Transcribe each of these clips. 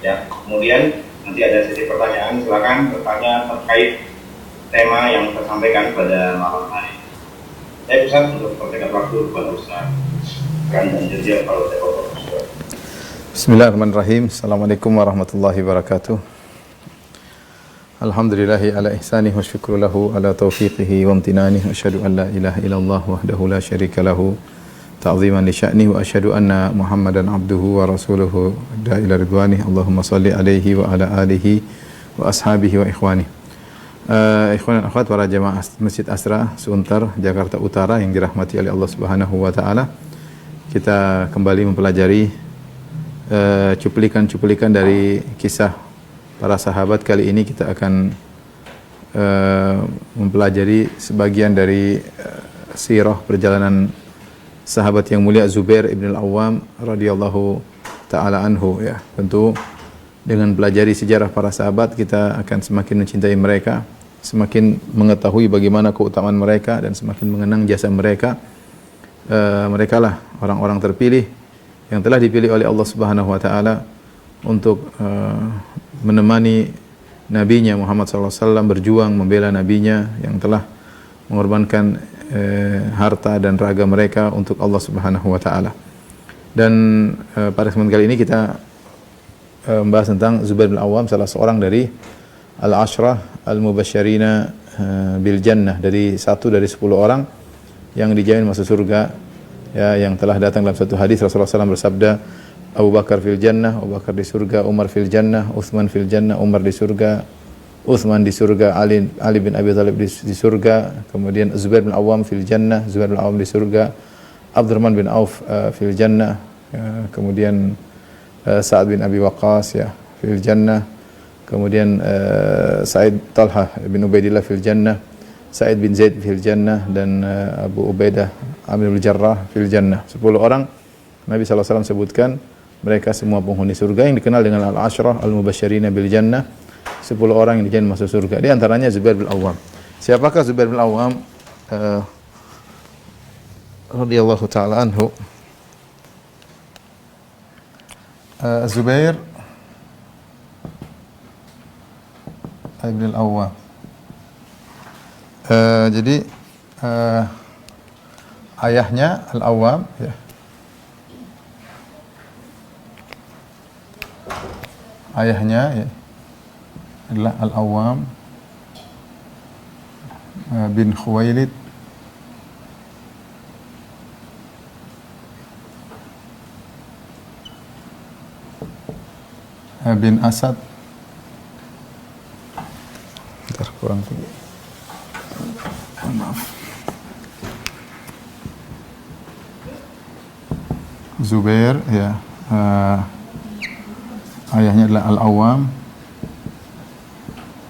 Ya, kemudian nanti ada sesi pertanyaan, silakan bertanya terkait tema yang tersampaikan pada malam hari. Saya Ustaz untuk pertanyaan waktu kepada Ustaz dan Dirja kalau saya Ustaz. Bismillahirrahmanirrahim. Assalamualaikum warahmatullahi wabarakatuh. Alhamdulillahi ala ihsanih wa syukru lahu ala taufiqihi wa amtinanih. Asyhadu an la ilaha illallah wahdahu la syarika lahu ta'ziman li sya'nih wa asyhadu anna Muhammadan abduhu wa rasuluhu da ila ridwanih. Allahumma salli alaihi wa ala alihi wa ashabihi wa ikhwanih. Ikhwan dan akhwat para jamaah Masjid Asra Sunter Jakarta Utara yang dirahmati oleh Allah Subhanahu wa taala. Kita kembali mempelajari cuplikan-cuplikan dari kisah para sahabat. Kali ini kita akan mempelajari sebagian dari sirah perjalanan sahabat yang mulia Zubair ibn al-Awwam radhiyallahu taala anhu, ya. Tentu dengan pelajari sejarah para sahabat kita akan semakin mencintai mereka, semakin mengetahui bagaimana keutamaan mereka dan semakin mengenang jasa mereka. Mereka lah orang-orang terpilih yang telah dipilih oleh Allah Subhanahu wa taala untuk menemani nabinya Muhammad SAW berjuang membela nabinya yang telah mengorbankan harta dan raga mereka untuk Allah Subhanahu wa taala. Dan pada kesempatan kali ini kita membahas tentang Zubair bin Awam, salah seorang dari al-ashrah al-mubasysyirina bil jannah, dari 1 dari 10 orang yang dijamin masuk surga, ya, yang telah datang dalam satu hadis Rasulullah SAW bersabda, Abu Bakar fil jannah, Abu Bakar di surga, Umar fil jannah, Utsman fil jannah, Umar di surga, Utsman di surga, Ali bin Abi Thalib di surga, kemudian Zubair bin Awam fil jannah, Zubair bin Awam di surga, Abdurrahman bin Auf fil jannah, kemudian Sa'ad bin Abi Waqqas, ya, fil jannah, kemudian Sa'id Talha bin Ubaidillah fil jannah, Sa'id bin Zaid fil jannah, dan Abu Ubaidah Amir bin Jarrah fil jannah. 10 orang Nabi SAW sebutkan mereka semua penghuni surga yang dikenal dengan al-ashrah al-mubasysyirina bil jannah, 10 orang yang dijamin masuk surga. Di antaranya Zubair bin Awam. Siapakah Zubair bin Awam radhiyallahu taala anhu? Zubair bin Awam. Jadi ayahnya Al-Awwam, ya. Ayahnya, ya, adalah Al-Awwam bin Khuwailid bin Asad. Bentar, kurang tinggi. Maaf. Zubair, ya, ayahnya adalah Al-Awwam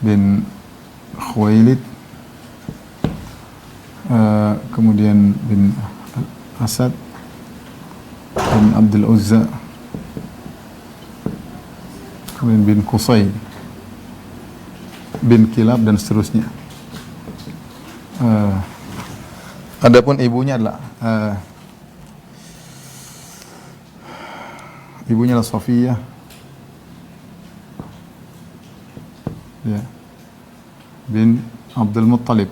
bin Khuwailid, kemudian bin Asad bin Abdul Uzza, kemudian bin Qusay bin Kilab, dan seterusnya. Adapun ibunya adalah Safiyah, ya, bin Abdul Muttalib,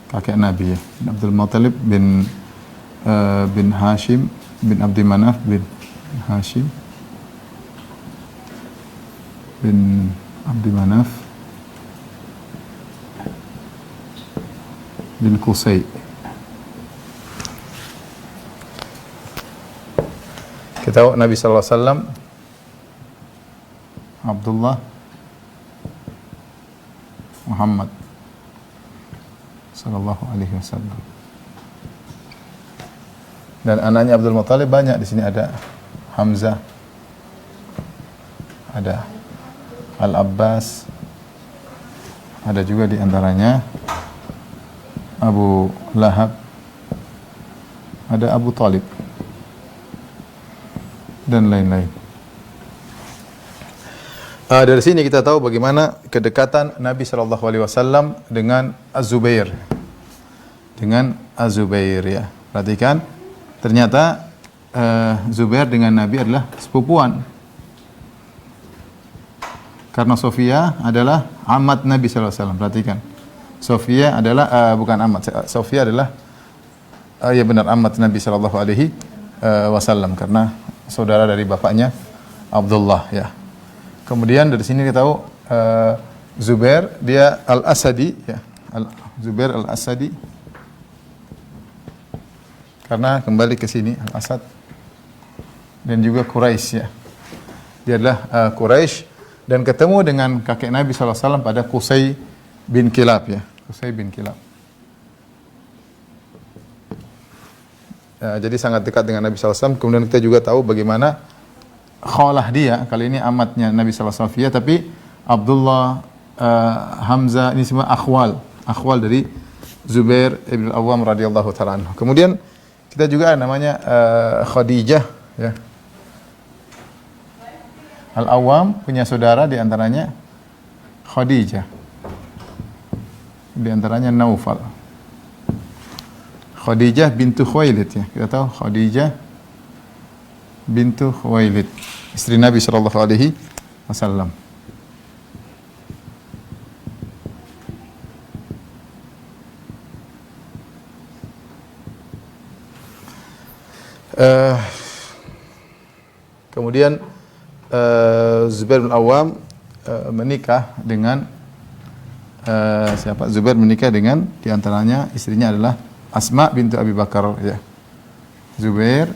kakek Nabi, ya, bin Abdul Muttalib bin Hashim bin Abdi Manaf bin Hashim bin Abdi Manaf bin Qusay. Kita tahu Nabi sallallahu alaihi wasallam Abdullah Muhammad sallallahu alaihi wasallam. Dan anaknya Abdul Muttalib banyak. Di sini ada Hamzah, ada Al-Abbas, ada juga di antaranya Abu Lahab, ada Abu Talib, dan lain-lain. Dari sini kita tahu bagaimana kedekatan Nabi SAW dengan Az-Zubair. Ya. Perhatikan, ternyata Zubair dengan Nabi adalah sepupuan. Karena Sofia adalah amat Nabi SAW. Perhatikan. Sofia adalah bukan amat. Sofia adalah ya benar amat Nabi SAW karena saudara dari bapaknya Abdullah ya. Kemudian dari sini kita tahu Zubair dia Al-Asadi ya. Zubair Al-Asadi. Karena kembali ke sini Al-Asad dan juga Quraisy ya. Dia adalah Quraisy dan ketemu dengan kakek Nabi SAW pada Qusay bin Kilab ya. Qusay bin Kilab. Jadi sangat dekat dengan Nabi SAW. Kemudian kita juga tahu bagaimana khalah dia, kali ini amatnya Nabi SAW, tapi Abdullah, Hamzah, ini semua akhwal dari Zubair ibn Al-Awwam radhiyallahu ta'ala anhu. Kemudian kita juga namanya Khadijah ya. Al-Awwam punya saudara di antaranya Khadijah. Di antaranya Naufal. Khadijah bintu Khuwailid ya. Kita tahu Khadijah bintu Khuwailid, istri Nabi sallallahu alaihi wasallam. Kemudian Zubair bin Awam menikah dengan siapa? Zubair menikah dengan diantaranya istrinya adalah Asma bintu Abi Bakar ya. Zubair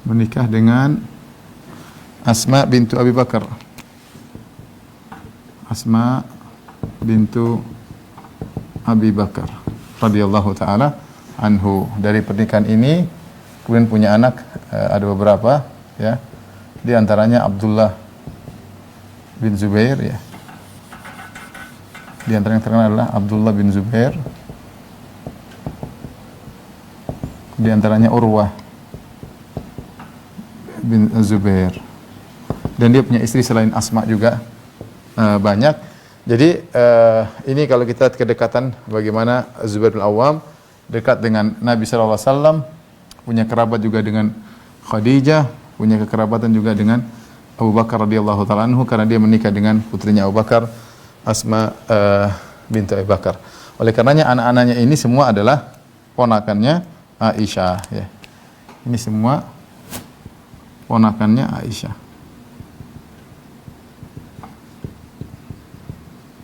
menikah dengan Asma bintu Abi Bakar. Asma bintu Abi Bakar radhiyallahu taala anhu. Dari pernikahan ini kemudian punya anak ada beberapa ya. Di antaranya Abdullah bin Zubair ya. Di antara yang terkenal adalah Abdullah bin Zubair. Di antaranya Urwah bin Zubair. Dan dia punya istri selain Asma juga banyak. Jadi ini kalau kita kedekatan bagaimana Zubair bin Awam dekat dengan Nabi sallallahu alaihi wasallam, punya kerabat juga dengan Khadijah, punya kekerabatan juga dengan Abu Bakar radhiyallahu taala anhu karena dia menikah dengan putrinya Abu Bakar, Asma bintu Abu Bakar. Oleh karenanya anak-anaknya ini semua adalah ponakannya Aisyah ya. Ini semua ponakannya Aisyah.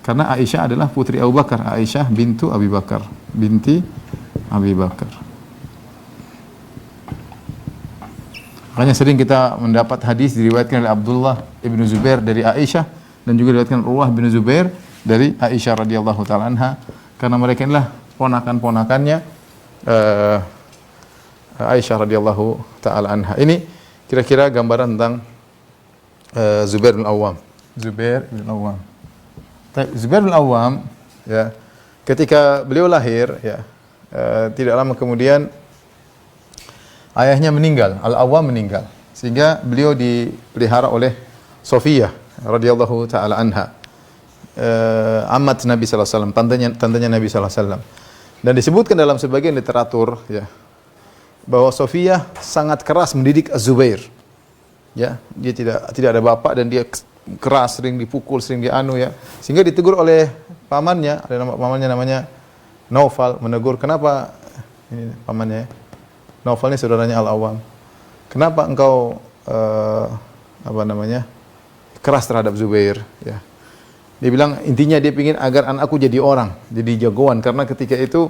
Karena Aisyah adalah putri Abu Bakar, Aisyah bintu Abi Bakar, binti Abi Bakar. Makanya sering kita mendapat hadis diriwayatkan oleh Abdullah ibnu Zubair dari Aisyah dan juga diriwayatkan Urwah bin Zubair dari Aisyah radhiyallahu taala anha karena mereka inilah ponakan-ponakannya Aisyah radhiyallahu taala anha. Ini kira-kira gambaran tentang Zubair bin Awam. Zubair bin Awam. Zubair bin Awam ya, ketika beliau lahir ya, tidak lama kemudian ayahnya meninggal, Al-Awwam meninggal, sehingga beliau dipelihara oleh Sofiyah radhiyallahu taala anha, amat Nabi sallallahu alaihi wasallam, tantenya Nabi sallallahu alaihi wasallam. Dan disebutkan dalam sebagian literatur ya bahwa Sofiyah sangat keras mendidik Az-Zubair. Ya, dia tidak ada bapak dan dia keras, sering dipukul, sering dianu ya. Sehingga ditegur oleh pamannya, pamannya namanya Naufal, menegur, "Kenapa ini pamannya? Naufal ini saudaranya Al-Awwam. Kenapa engkau keras terhadap Zubair?" Ya. Dia bilang intinya dia ingin agar anakku jadi orang, jadi jagoan karena ketika itu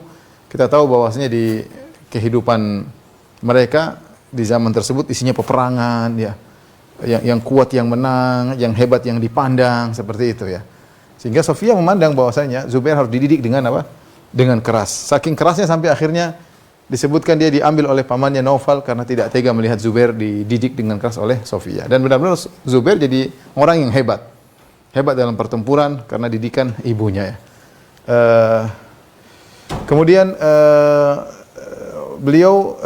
kita tahu bahwasanya di kehidupan mereka di zaman tersebut isinya peperangan ya. Yang kuat yang menang, yang hebat yang dipandang, seperti itu ya. Sehingga Sofia memandang bahwasanya Zubair harus dididik dengan apa? Dengan keras. Saking kerasnya sampai akhirnya disebutkan dia diambil oleh pamannya Naufal karena tidak tega melihat Zubair dididik dengan keras oleh Sofia. Dan benar-benar Zubair jadi orang yang hebat. Hebat dalam pertempuran karena didikan ibunya ya. Kemudian beliau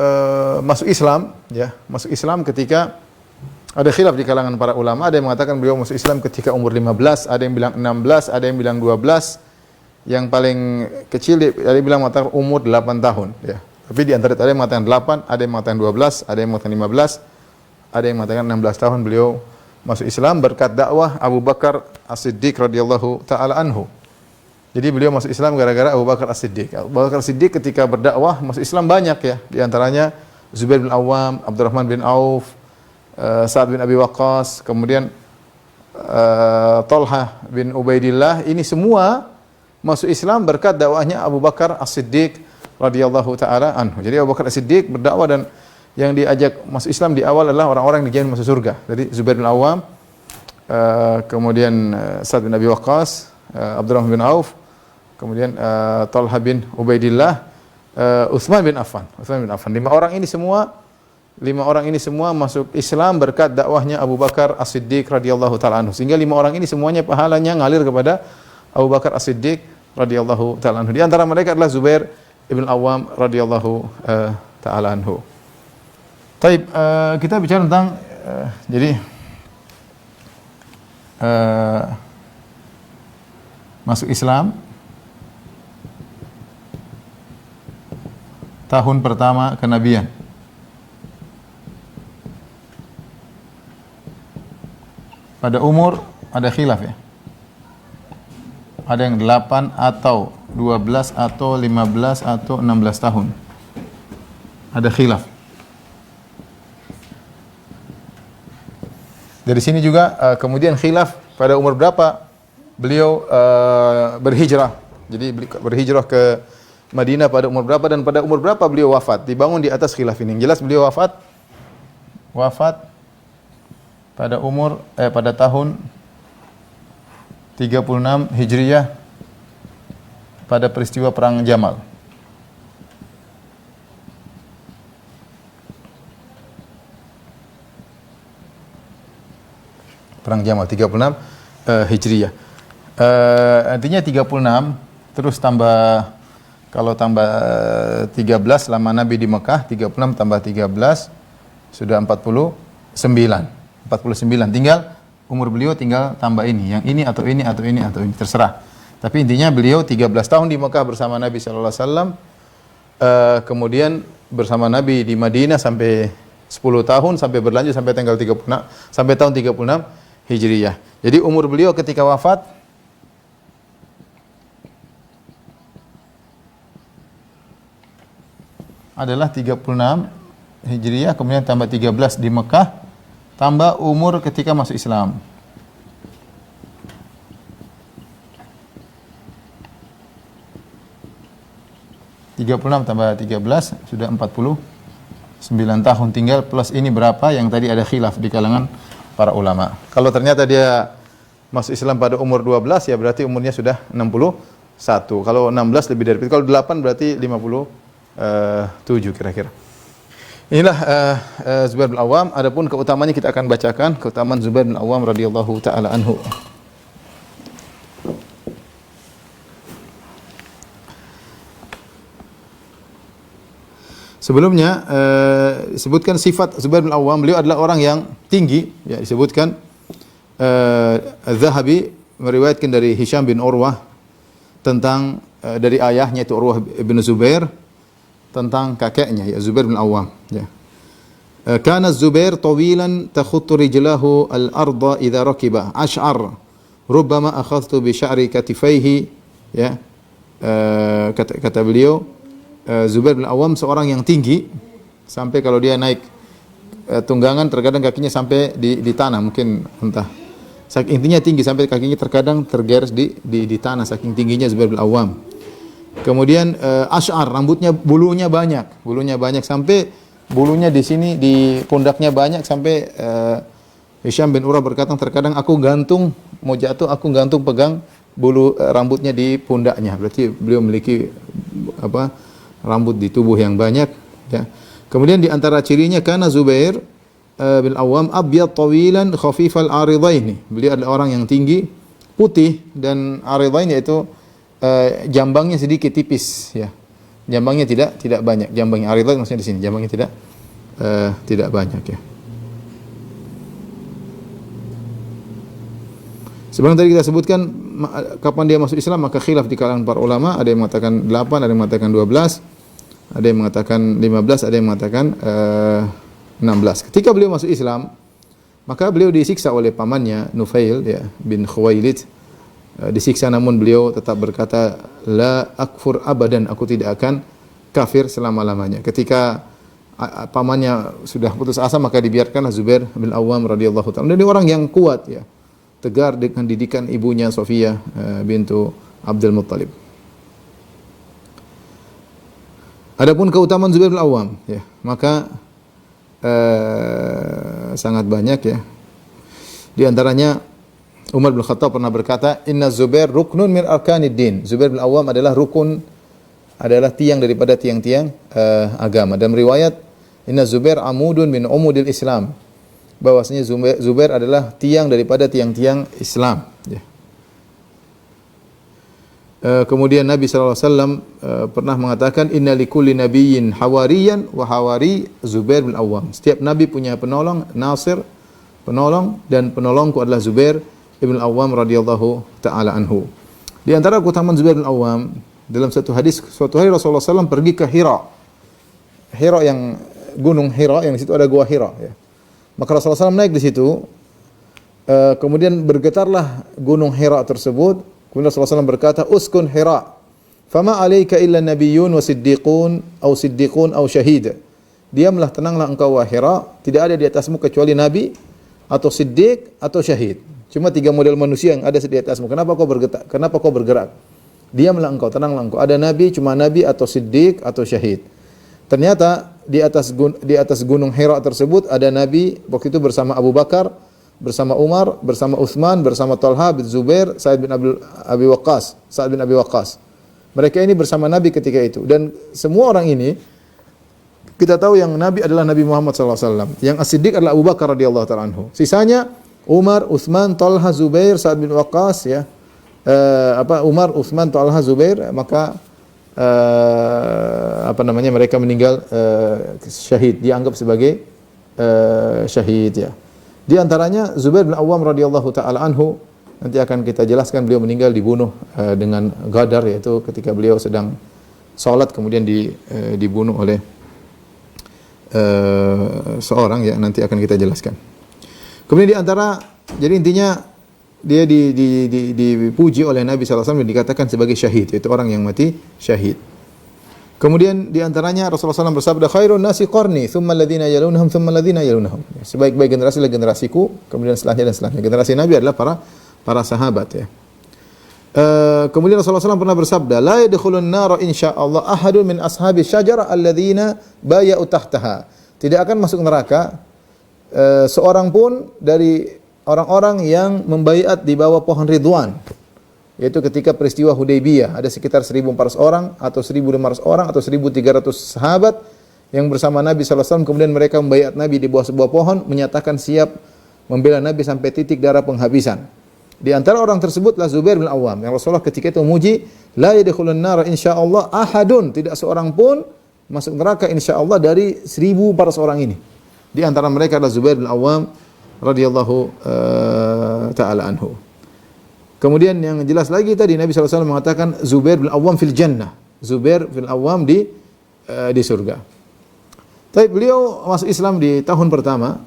masuk Islam ya, masuk Islam ketika Ada khilaf di kalangan para ulama, ada yang mengatakan beliau masuk Islam ketika umur 15, ada yang bilang 16, ada yang bilang 12. Yang paling kecil ada yang bilang mengatakan umur 8 tahun, ya. Tapi di antara itu ada yang mengatakan 8, ada yang mengatakan 12, ada yang mengatakan 15, ada yang mengatakan 16 tahun beliau masuk Islam berkat dakwah Abu Bakar As-Siddiq radhiyallahu taala anhu. Jadi beliau masuk Islam gara-gara Abu Bakar As-Siddiq. Abu Bakar As-Siddiq ketika berdakwah masuk Islam banyak, ya. Di antaranya Zubair bin Awam, Abdurrahman bin Auf, Sa'ad bin Abi Waqqas, kemudian Talha bin Ubaidillah, ini semua masuk Islam berkat dakwahnya Abu Bakar As-Siddiq radhiyallahu taala anhu. Jadi Abu Bakar As-Siddiq berdakwah dan yang diajak masuk Islam di awal adalah orang-orang yang dijamin masuk surga. Jadi Zubair bin Awam, kemudian Sa'ad bin Abi Waqqas, Abdurrahman bin Auf, kemudian Talha bin Ubaidillah, Utsman bin Affan. Lima orang ini semua masuk Islam berkat dakwahnya Abu Bakar As-Siddiq radhiyallahu taala anhu. Sehingga 5 orang ini semuanya pahalanya ngalir kepada Abu Bakar As-Siddiq radhiyallahu taala anhu. Di antara mereka adalah Zubair ibn Awam radhiyallahu taala anhu. Baik, kita bicara tentang masuk Islam tahun pertama kenabian. Pada umur ada khilaf, ya. Ada yang 8 atau 12 atau 15 atau 16 tahun. Ada khilaf. Dari sini juga kemudian khilaf pada umur berapa beliau berhijrah. Jadi berhijrah ke Madinah pada umur berapa dan pada umur berapa beliau wafat. Dibangun di atas khilaf ini. Yang jelas beliau wafat pada umur pada tahun 36 Hijriyah pada peristiwa perang Jamal. Perang Jamal 36 Hijriyah. Artinya 36 terus tambah, kalau tambah 13 lama Nabi di Mekah, 36 tambah 13 sudah 49. Tinggal umur beliau tinggal tambah ini, yang ini atau ini atau ini atau ini, terserah. Tapi intinya beliau 13 tahun di Mekah bersama Nabi sallallahu alaihi wasallam. Kemudian bersama Nabi di Madinah sampai 10 tahun, sampai berlanjut sampai tanggal 36 sampai tahun 36 Hijriyah. Jadi umur beliau ketika wafat adalah 36 Hijriyah, kemudian tambah 13 di Mekah, tambah umur ketika masuk Islam. (36 tambah 13 sudah 49 tahun, tinggal plus ini berapa yang tadi ada khilaf di kalangan para ulama. Kalau ternyata dia masuk Islam pada umur 12, ya berarti umurnya sudah 61. Kalau 16 lebih dari itu. Kalau 8 berarti 57 kira-kira. Inilah Zubair bin Awam. Adapun keutamanya kita akan bacakan keutamaan Zubair bin Awam radhiyallahu taala anhu. Sebelumnya disebutkan sifat Zubair bin Awam, beliau adalah orang yang tinggi, ya, disebutkan Az-Zahabi meriwayatkan dari Hisham bin Urwah tentang dari ayahnya itu Urwah bin Zubair tentang kakeknya, ya, Zubair bin Awam, ya. Kana Zubair tawilan takhuttu rijlahu al-ardha idza rakiba ash'ar rubbama akhadhtu bi sya'ri katifaihi, ya. Kata beliau, Zubair bin Awam seorang yang tinggi sampai kalau dia naik tunggangan terkadang kakinya sampai di tanah, mungkin entah. Intinya tinggi sampai kakinya terkadang tergeres di tanah, saking tingginya Zubair bin Awam. Kemudian ash'ar, rambutnya bulunya banyak sampai bulunya di sini di pundaknya banyak sampai Hisham bin Urwah berkata terkadang aku gantung mau jatuh aku gantung pegang bulu rambutnya di pundaknya. Berarti beliau memiliki rambut di tubuh yang banyak, ya. Kemudian di antara cirinya kana Zubair bin Awam abyad tawilan khafifal aridaini. Beliau adalah orang yang tinggi, putih dan aridain yaitu jambangnya sedikit tipis, ya. Jambangnya tidak banyak. Jambangnya aridain maksudnya di sini. Jambangnya tidak banyak, ya. Sebelum tadi kita sebutkan kapan dia masuk Islam, maka khilaf di kalangan para ulama, ada yang mengatakan 8, ada yang mengatakan 12, ada yang mengatakan 15, ada yang mengatakan 16. Ketika beliau masuk Islam, maka beliau disiksa oleh pamannya Nufail ya, bin Khuwailid. Disiksa namun beliau tetap berkata, la akfur abadan, aku tidak akan kafir selama-lamanya. Ketika pamannya sudah putus asa, maka dibiarkanlah Zubair bin Awam radhiyallahu ta'ala. Dan dia orang yang kuat ya, tegar dengan didikan ibunya Sofiyah bintu Abdul Muttalib. Adapun keutamaan Zubair bin Awam ya, maka sangat banyak ya. Di antaranya Umar bin Khattab pernah berkata, "Inna Zubair ruknun min arkanid din." Zubair bin Awam adalah rukun, adalah tiang daripada tiang-tiang agama. Dan riwayat, "Inna Zubair amudun min umudil Islam." Bahwasanya Zubair adalah tiang daripada tiang-tiang Islam ya. Kemudian Nabi SAW pernah mengatakan, "Inna likulli nabiyyin hawariyan wa hawari Zubair bin Awam." Setiap nabi punya penolong, nasir, penolong, dan penolongku adalah Zubair ibn Awam radhiyallahu taala anhu. Di antara keutamaan Zubair bin Awam, dalam satu hadis, suatu hari Rasulullah SAW pergi ke Hira. Hira yang gunung Hira, yang di situ ada gua Hira ya. Maka Rasulullah SAW naik di situ, kemudian bergetarlah gunung Hira tersebut. Kemudian Rasulullah SAW berkata, "Uskun Hira, fama alaika illa nabiyyun wa siddiqun aw syahid." Diamlah, tenanglah engkau wahai Hira, tidak ada di atasmu kecuali nabi atau siddiq atau syahid. Cuma 3 model manusia yang ada di atasmu. Kenapa kau bergerak? Diamlah engkau, tenanglah engkau. Ada nabi, cuma nabi atau siddiq atau syahid. Ternyata di atas gunung Hira tersebut ada nabi waktu itu bersama Abu Bakar, bersama Umar, bersama Uthman, bersama Talha bin Zubair, Sa'id bin Abi Waqqas. Mereka ini bersama Nabi ketika itu. Dan semua orang ini, kita tahu yang Nabi adalah Nabi Muhammad SAW. Yang As-Siddiq adalah Abu Bakar radhiyallahu ta'ala anhu. Sisanya Umar, Uthman, Talha, Zubair, Sa'id bin Waqqas ya. Umar, Uthman, Talha, Zubair, maka mereka meninggal syahid, dianggap sebagai syahid ya. Di antaranya Zubair bin Awam radhiyallahu taala anhu, nanti akan kita jelaskan, beliau meninggal dibunuh dengan Ghadar, yaitu ketika beliau sedang salat kemudian dibunuh oleh seorang ya, nanti akan kita jelaskan. Kemudian di antara, jadi intinya dia dipuji oleh Nabi SAW dan dikatakan sebagai syahid, yaitu orang yang mati syahid. Kemudian di antaranya Rasulullah SAW bersabda, "Khairun nasi qarni, thumma alladhina yalunhum, thumma alladhina yalunhum." Sebaik-baik generasi adalah generasiku, kemudian setelahnya dan setelahnya. Generasi Nabi adalah para sahabat ya. Kemudian Rasulullah SAW pernah bersabda, "La yadkhulun nar insyaallah ahadun min ashabi syajarah alladhina bay'u tahtaha." Tidak akan masuk neraka seorang pun dari orang-orang yang membaiat di bawah pohon Ridwan. Yaitu ketika peristiwa Hudaybiyah, ada sekitar 1.400 orang atau 1.500 orang atau 1.300 sahabat yang bersama Nabi SAW, kemudian mereka membaiat Nabi di bawah sebuah pohon, menyatakan siap membela Nabi sampai titik darah penghabisan. Di antara orang tersebutlah Zubair bin Awam, yang Rasulullah ketika itu memuji, "La yadkhulun nar insyaallah ahadun," tidak seorang pun masuk neraka insyaallah dari 1.400 orang ini. Di antara mereka adalah Zubair bin Awam radhiyallahu taala anhu. Kemudian yang jelas lagi tadi Nabi SAW mengatakan Zubair bin Awam fil jannah. Zubair bin Awam di surga. Tapi beliau masuk Islam di tahun pertama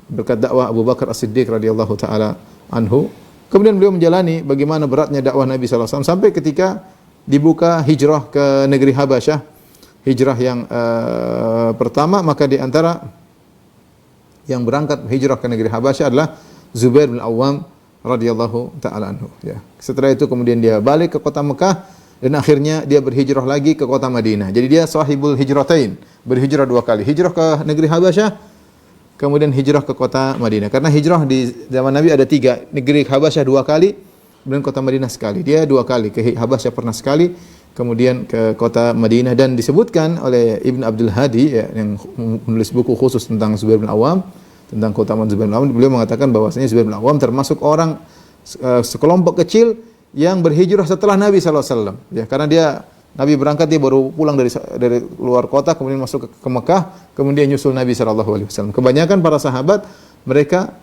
berkat dakwah Abu Bakar As-Siddiq radhiyallahu taala anhu. Kemudian beliau menjalani bagaimana beratnya dakwah Nabi SAW sampai ketika dibuka hijrah ke negeri Habasyah. Hijrah yang pertama, maka di antara yang berangkat hijrah ke negeri Habasyah adalah Zubair bin Awam radhiyallahu taala anhu ya. Setelah itu kemudian dia balik ke kota Mekah dan akhirnya dia berhijrah lagi ke kota Madinah. Jadi dia sahibul hijratain, berhijrah 2 kali. Hijrah ke negeri Habasyah, kemudian hijrah ke kota Madinah. Karena hijrah di zaman Nabi ada 3, negeri Habasyah 2 kali, kemudian kota Madinah sekali. Dia 2 kali, ke Habasyah pernah sekali, kemudian ke kota Madinah. Dan disebutkan oleh Ibn Abdul Hadi ya, yang menulis buku khusus tentang Zubair bin Awam, tentang keutamaan Zubair bin Awam, beliau mengatakan bahwasanya Zubair bin Awam termasuk orang sekelompok kecil yang berhijrah setelah Nabi SAW. Ya, karena Nabi berangkat, dia baru pulang dari luar kota, kemudian masuk ke Mekah, kemudian nyusul Nabi SAW. Kebanyakan para sahabat mereka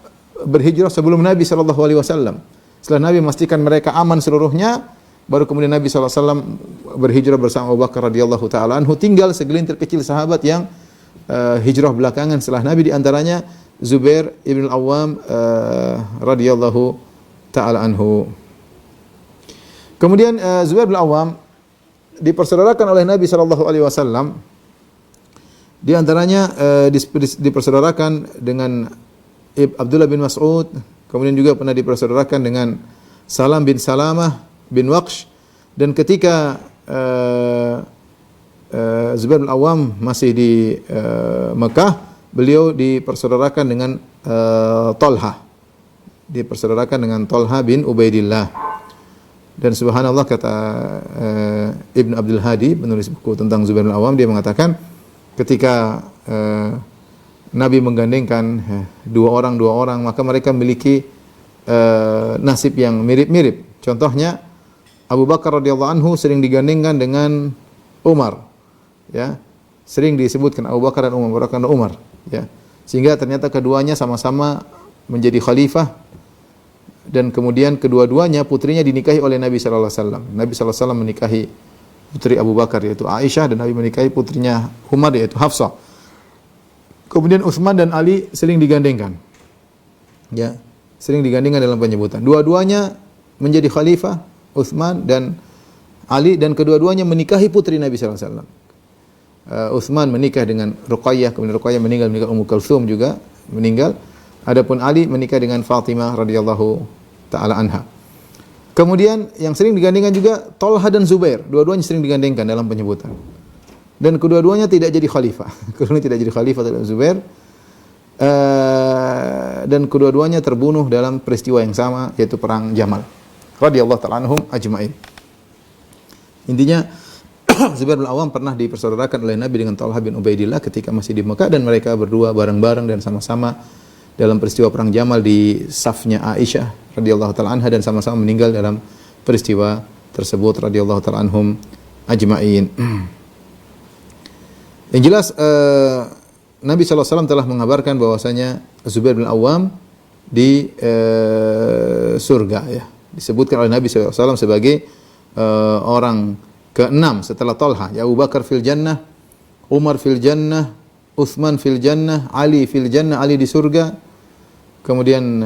berhijrah sebelum Nabi SAW. Setelah Nabi memastikan mereka aman seluruhnya, baru kemudian Nabi SAW berhijrah bersama Abu Bakar radhiyallahu taala anhu. Tinggal segelintir kecil sahabat yang hijrah belakangan setelah Nabi, di antaranya Zubair ibn al-Awwam radhiyallahu taala anhu. Kemudian Zubair bin al-Awwam dipersaudarakan oleh Nabi SAW. Di antaranya dipersaudarakan dengan Abdullah bin Mas'ud, kemudian juga pernah dipersaudarakan dengan Salam bin Salamah bin Waqsh, dan ketika Zubair bin Awam masih di Mekah, beliau dipersaudarakan dengan Talha. Dipersaudarakan dengan Talha bin Ubaidillah. Dan subhanallah, kata Ibn Abdul Hadi, penulis buku tentang Zubair bin Awam, dia mengatakan ketika Nabi menggandengkan dua orang, maka mereka memiliki nasib yang mirip-mirip. Contohnya Abu Bakar radhiyallahu anhu sering digandengkan dengan Umar, ya, sering disebutkan Abu Bakar dan Umar, ya, sehingga ternyata keduanya sama-sama menjadi khalifah, dan kemudian kedua-duanya putrinya dinikahi oleh Nabi sallallahu alaihi wasallam. Nabi sallallahu alaihi wasallam menikahi putri Abu Bakar yaitu Aisyah, dan Nabi menikahi putrinya Umar yaitu Hafsah. Kemudian Utsman dan Ali sering digandengkan. Ya, sering digandengkan dalam penyebutan. Dua-duanya menjadi khalifah, Utsman dan Ali, dan kedua-duanya menikahi putri Nabi sallallahu alaihi wasallam. Utsman menikah dengan Ruqayyah, kemudian Ruqayyah meninggal Ummu Kulthum juga meninggal. Adapun Ali menikah dengan Fatimah radhiyallahu taala anha. Kemudian yang sering digandengkan juga Talha dan Zubair, dua-duanya sering digandengkan dalam penyebutan. Dan kedua-duanya tidak jadi khalifah. Kedua-duanya tidak jadi khalifah dalam Zubair. Dan kedua-duanya terbunuh dalam peristiwa yang sama, yaitu perang Jamal. Radhiyallahu ta'ala anhum ajma'in. Intinya Zubair bin Awam pernah dipersaudarakan oleh Nabi dengan Talha bin Ubaidillah ketika masih di Mekah, dan mereka berdua bareng-bareng dan sama-sama dalam peristiwa perang Jamal di safnya Aisyah radhiyallahu ta'ala anha, dan sama-sama meninggal dalam peristiwa tersebut radhiyallahu ta'ala anhum ajma'in. Yang jelas Nabi SAW telah mengabarkan bahwasanya Zubair bin Awam di surga, ya. Disebutkan oleh Nabi SAW sebagai orang ke-6 setelah Talha. Ya, Abu Bakar fil jannah, Umar fil jannah, Utsman fil jannah, Ali fil jannah, Ali di surga. Kemudian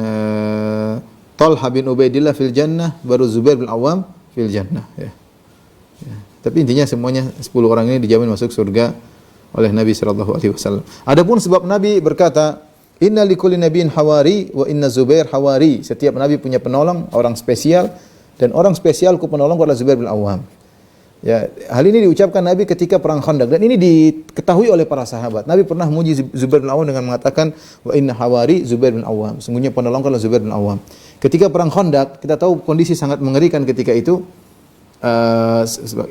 Talha bin Ubaidillah fil jannah, baru Zubair bin Awam fil jannah, ya. Ya. Tapi intinya semuanya 10 orang ini dijamin masuk surga oleh Nabi sallallahu alaihi wasallam. Adapun sebab Nabi berkata, "Inna likulli nabiyyin hawari wa inna Zubair hawari." Setiap nabi punya penolong, orang spesial, dan orang spesialku penolongku adalah Zubair bin Awam. Ya, hal ini diucapkan Nabi ketika perang Khandaq, dan ini diketahui oleh para sahabat. Nabi pernah memuji Zubair bin Awam dengan mengatakan, "Wa inna hawari Zubair bin Awam." Sungguhnya penolongku adalah Zubair bin Awam. Ketika perang Khandaq, kita tahu kondisi sangat mengerikan ketika itu.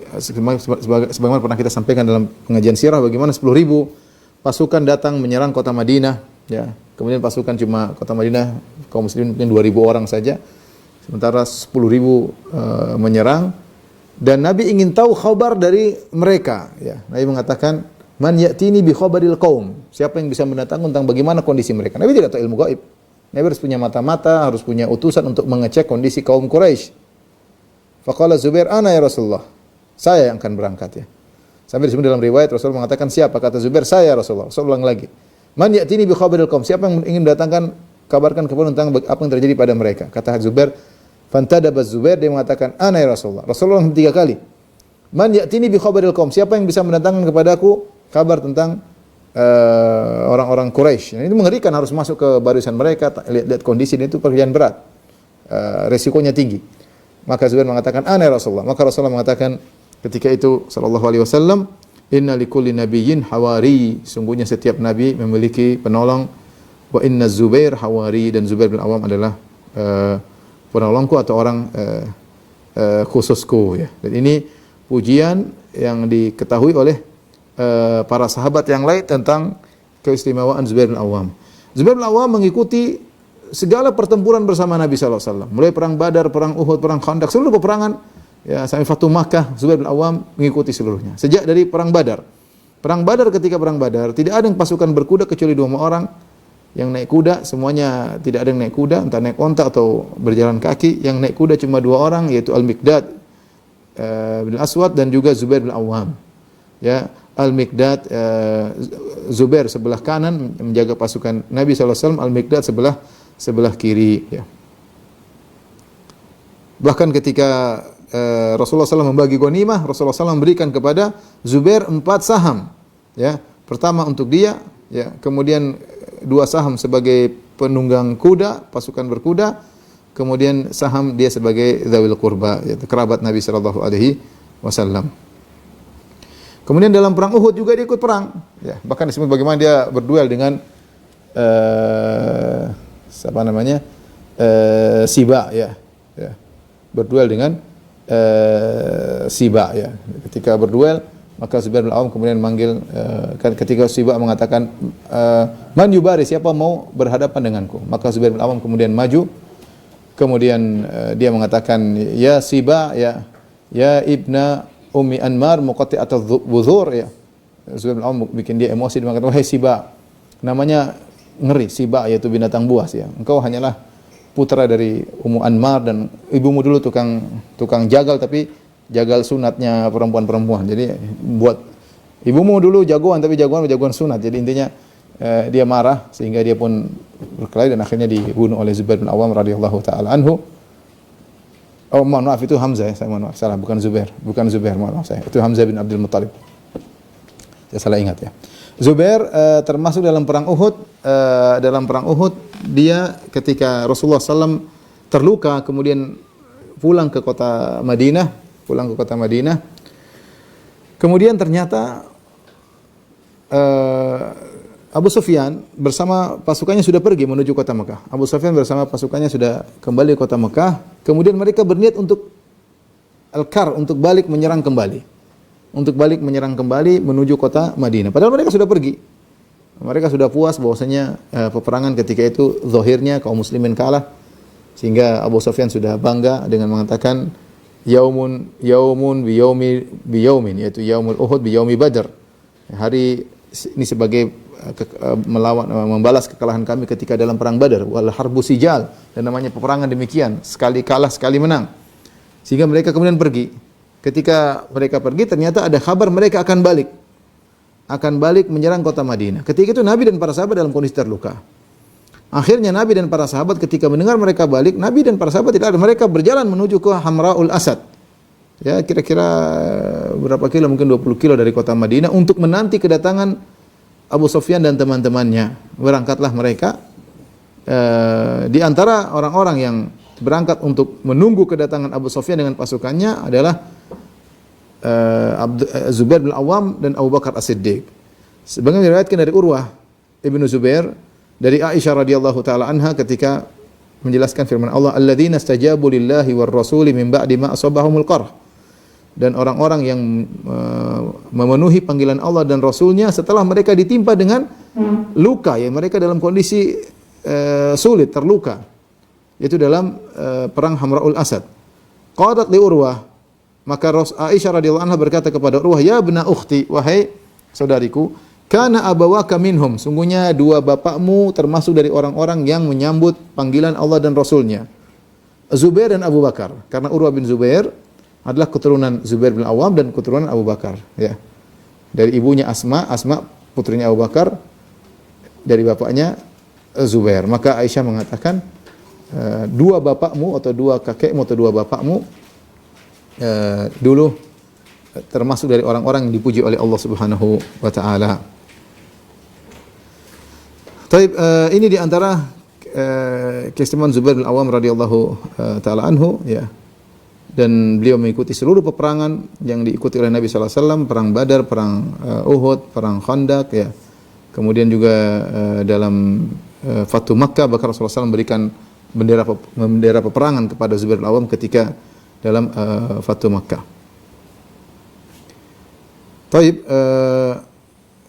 Sebagaimana pernah kita sampaikan dalam pengajian sirah, bagaimana 10.000 pasukan datang menyerang kota Madinah, ya. Kemudian pasukan cuma kota Madinah kaum muslimin mungkin 2.000 orang saja, sementara 10.000 menyerang, dan Nabi ingin tahu khabar dari mereka, ya. Nabi mengatakan, "Man ya'tini bi khabaril qaum." Siapa yang bisa mendatangkan tentang bagaimana kondisi mereka? Nabi tidak tahu ilmu gaib. Nabi harus punya mata-mata, harus punya utusan untuk mengecek kondisi kaum Quraisy. Faqala Zubair, "Ana ya Rasulullah." Saya yang akan berangkat, ya. Sampai disebut dalam riwayat Rasulullah mengatakan, "Siapa?" Kata Zubair, "Saya Rasulullah." Rasulullah ulang lagi, "Man ya'tini bi khabaril qaum." Siapa yang ingin mendatangkan, kabarkan kepada tentang apa yang terjadi pada mereka. Kata Zubair, fantadaba Zubair, dia mengatakan, "Ana ya Rasulullah." Rasulullah 3 kali. "Man ya'tini bi khabaril qaum." Siapa yang bisa mendatangkan kepadaku kabar tentang orang-orang Quraisy. Ini mengerikan, harus masuk ke barisan mereka, lihat kondisi ini, itu pekerjaan berat. Resikonya tinggi. Maka Zubair mengatakan, "Ana Rasulullah." Maka Rasulullah mengatakan ketika itu sallallahu alaihi wasallam, "Inna likulli nabiyyin hawari." Sungguhnya setiap nabi memiliki penolong. Wa inna Zubair hawari, dan Zubair bin Awam adalah penolongku atau orang khususku, ya. Dan ini pujian yang diketahui oleh para sahabat yang lain tentang keistimewaan Zubair bin Awam. Zubair bin Awam mengikuti segala pertempuran bersama Nabi sallallahu alaihi wasallam. Mulai perang Badar, perang Uhud, perang Khandaq, seluruh peperangan, ya, sampai Fatu Makkah, Zubair bin Awam mengikuti seluruhnya. Sejak dari perang Badar. Perang Badar, ketika perang Badar, tidak ada yang pasukan berkuda kecuali 2 orang, Yang naik kuda semuanya tidak ada yang naik kuda, entah naik onta atau berjalan kaki. Yang naik kuda cuma 2 orang, yaitu Al-Miqdad bin Aswad dan juga Zubair bin Awam. Ya, Al-Miqdad, Zubair sebelah kanan menjaga pasukan Nabi SAW, Al-Miqdad sebelah kiri. Ya. Bahkan ketika Rasulullah SAW membagi ghanimah, Rasulullah SAW memberikan kepada Zubair 4 saham. Ya, pertama untuk dia, ya, kemudian 2 saham sebagai penunggang kuda, pasukan berkuda, kemudian saham dia sebagai dzawil qurba, yaitu kerabat Nabi sallallahu alaihi wasallam. Kemudian dalam perang Uhud juga dia ikut perang, ya. Bahkan disebut bagaimana dia berduel dengan siapa namanya? Siba, ya. Ya. Berduel dengan Siba, ya. Ketika berduel, maka Zubair bin Awam kemudian manggil, ketika Siba mengatakan, man yubari, siapa mau berhadapan denganku? Maka Zubair bin Awam kemudian maju, kemudian dia mengatakan, ya Siba, ya ibna Ummi Anmar muqatti'atul buzur, ya. Zubair bin Awam bikin dia emosi, dia mengatakan, wahai Siba, namanya ngeri, Siba yaitu binatang buas, ya. Engkau hanyalah putra dari Ummu Anmar dan ibumu dulu tukang jagal, tapi jagal sunatnya perempuan-perempuan. Jadi buat ibumu dulu jagoan, tapi jagoan sunat. Jadi intinya dia marah sehingga dia pun berkelahi dan akhirnya dibunuh oleh Zubair bin Awam radhiyallahu taala anhu. Oh, maaf itu Hamzah, ya. Saya mohon maaf, salah, bukan Zubair, mohon maaf saya. Itu Hamzah bin Abdul Muttalib. Saya salah ingat, ya. Zubair termasuk dalam perang Uhud. Dalam perang Uhud dia ketika Rasulullah SAW terluka kemudian pulang ke kota Madinah. Kemudian ternyata Abu Sufyan bersama pasukannya sudah pergi menuju kota Mekah. Abu Sufyan bersama pasukannya sudah kembali ke kota Mekah. Kemudian mereka berniat untuk Al-Kar, untuk balik menyerang kembali. Menuju kota Madinah. Padahal mereka sudah pergi. Mereka sudah puas bahwasanya peperangan ketika itu zahirnya kaum muslimin kalah. Sehingga Abu Sufyan sudah bangga dengan mengatakan yaumun biyaumin, yaitu yaumul Uhud biyaumi Badr. Hari ini sebagai membalas kekalahan kami ketika dalam perang Badar. Wal harbu sijal, dan namanya peperangan demikian, sekali kalah sekali menang. Sehingga mereka kemudian pergi. Ketika mereka pergi ternyata ada kabar mereka akan balik menyerang kota Madinah. Ketika itu Nabi dan para sahabat dalam kondisi terluka. Akhirnya Nabi dan para sahabat ketika mendengar mereka balik, Nabi dan para sahabat tidak ada, mereka berjalan menuju ke Hamraul Asad. Ya, kira-kira berapa kilo, mungkin 20 kilo dari kota Madinah untuk menanti kedatangan Abu Sufyan dan teman-temannya. Berangkatlah mereka. Di antara orang-orang yang berangkat untuk menunggu kedatangan Abu Sufyan dengan pasukannya adalah Zubair bin Awam dan Abu Bakar As-Siddiq. Sebagaimana diriwayatkan dari Urwah Ibnu Zubair dari Aisyah radhiyallahu taala anha ketika menjelaskan firman Allah, alladzina istajabu lillahi war rasuli min ba'di ma asabahumul qarh. Dan orang-orang yang memenuhi panggilan Allah dan Rasulnya setelah mereka ditimpa dengan luka, ya, mereka dalam kondisi sulit, terluka, yaitu dalam perang Hamraul Asad. Qalat li Urwah, maka Aisyah radhiyallahu anha berkata kepada Urwah, ya bna ukhti, wahai saudariku, kana abawaka minhum, sungguhnya 2 bapakmu termasuk dari orang-orang yang menyambut panggilan Allah dan Rasulnya, Zubair dan Abu Bakar. Karena Urwah bin Zubair adalah keturunan Zubair bin Awam dan keturunan Abu Bakar, ya. Dari ibunya Asma putrinya Abu Bakar, dari bapaknya Zubair. Maka Aisyah mengatakan 2 bapakmu atau 2 kakekmu atau 2 bapakmu dulu termasuk dari orang-orang yang dipuji oleh Allah Subhanahu wa taala. Taib, ini di antara keistimewaan Zubair bin Awam radhiyallahu taala anhu, ya. Dan beliau mengikuti seluruh peperangan yang diikuti oleh Nabi sallallahu alaihi wasallam, perang Badar, perang Uhud, perang Khandaq, ya. Kemudian juga dalam Fathu Makkah, bahkan Rasulullah SAW memberikan bendera peperangan kepada Zubair bin Awam ketika dalam Fathu Makkah. Taib,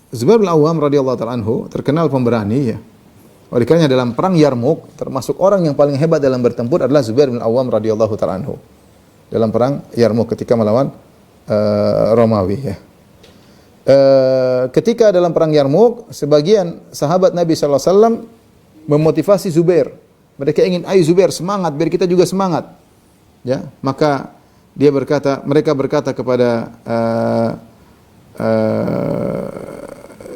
Zubair bin Awam radhiyallahu ta'ala anhu terkenal pemberani, ya. Oleh karena dalam perang Yarmuk, termasuk orang yang paling hebat dalam bertempur adalah Zubair bin Awam radhiyallahu ta'ala anhu. Dalam perang Yarmuk ketika melawan Romawi, ya. Ketika dalam perang Yarmuk, sebagian sahabat Nabi sallallahu alaihi wasallam memotivasi Zubair. Mereka ingin, ayo Zubair semangat, biar kita juga semangat. Ya, maka mereka berkata kepada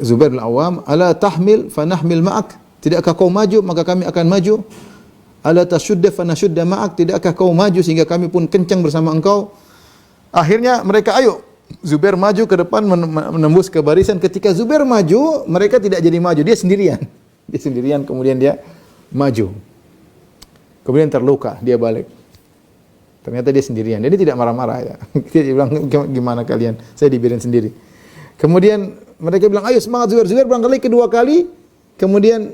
Zubair bin Awam, ala tahmil fanahmil ma'ak, tidakkah kau maju maka kami akan maju? Ala tashudda fanashudda ma'ak, tidakkah kau maju sehingga kami pun kencang bersama engkau? Akhirnya mereka ayo, Zubair maju ke depan menembus ke barisan. Ketika Zubair maju, mereka tidak jadi maju, dia sendirian. Dia sendirian, kemudian dia maju. Kemudian terluka, dia balik. Ternyata dia sendirian. Dia tidak marah-marah ya. Dia bilang, gimana kalian? Saya dibiarin sendiri. Kemudian mereka bilang, ayo semangat Zubair. Zubair berangkat kedua kali. Kemudian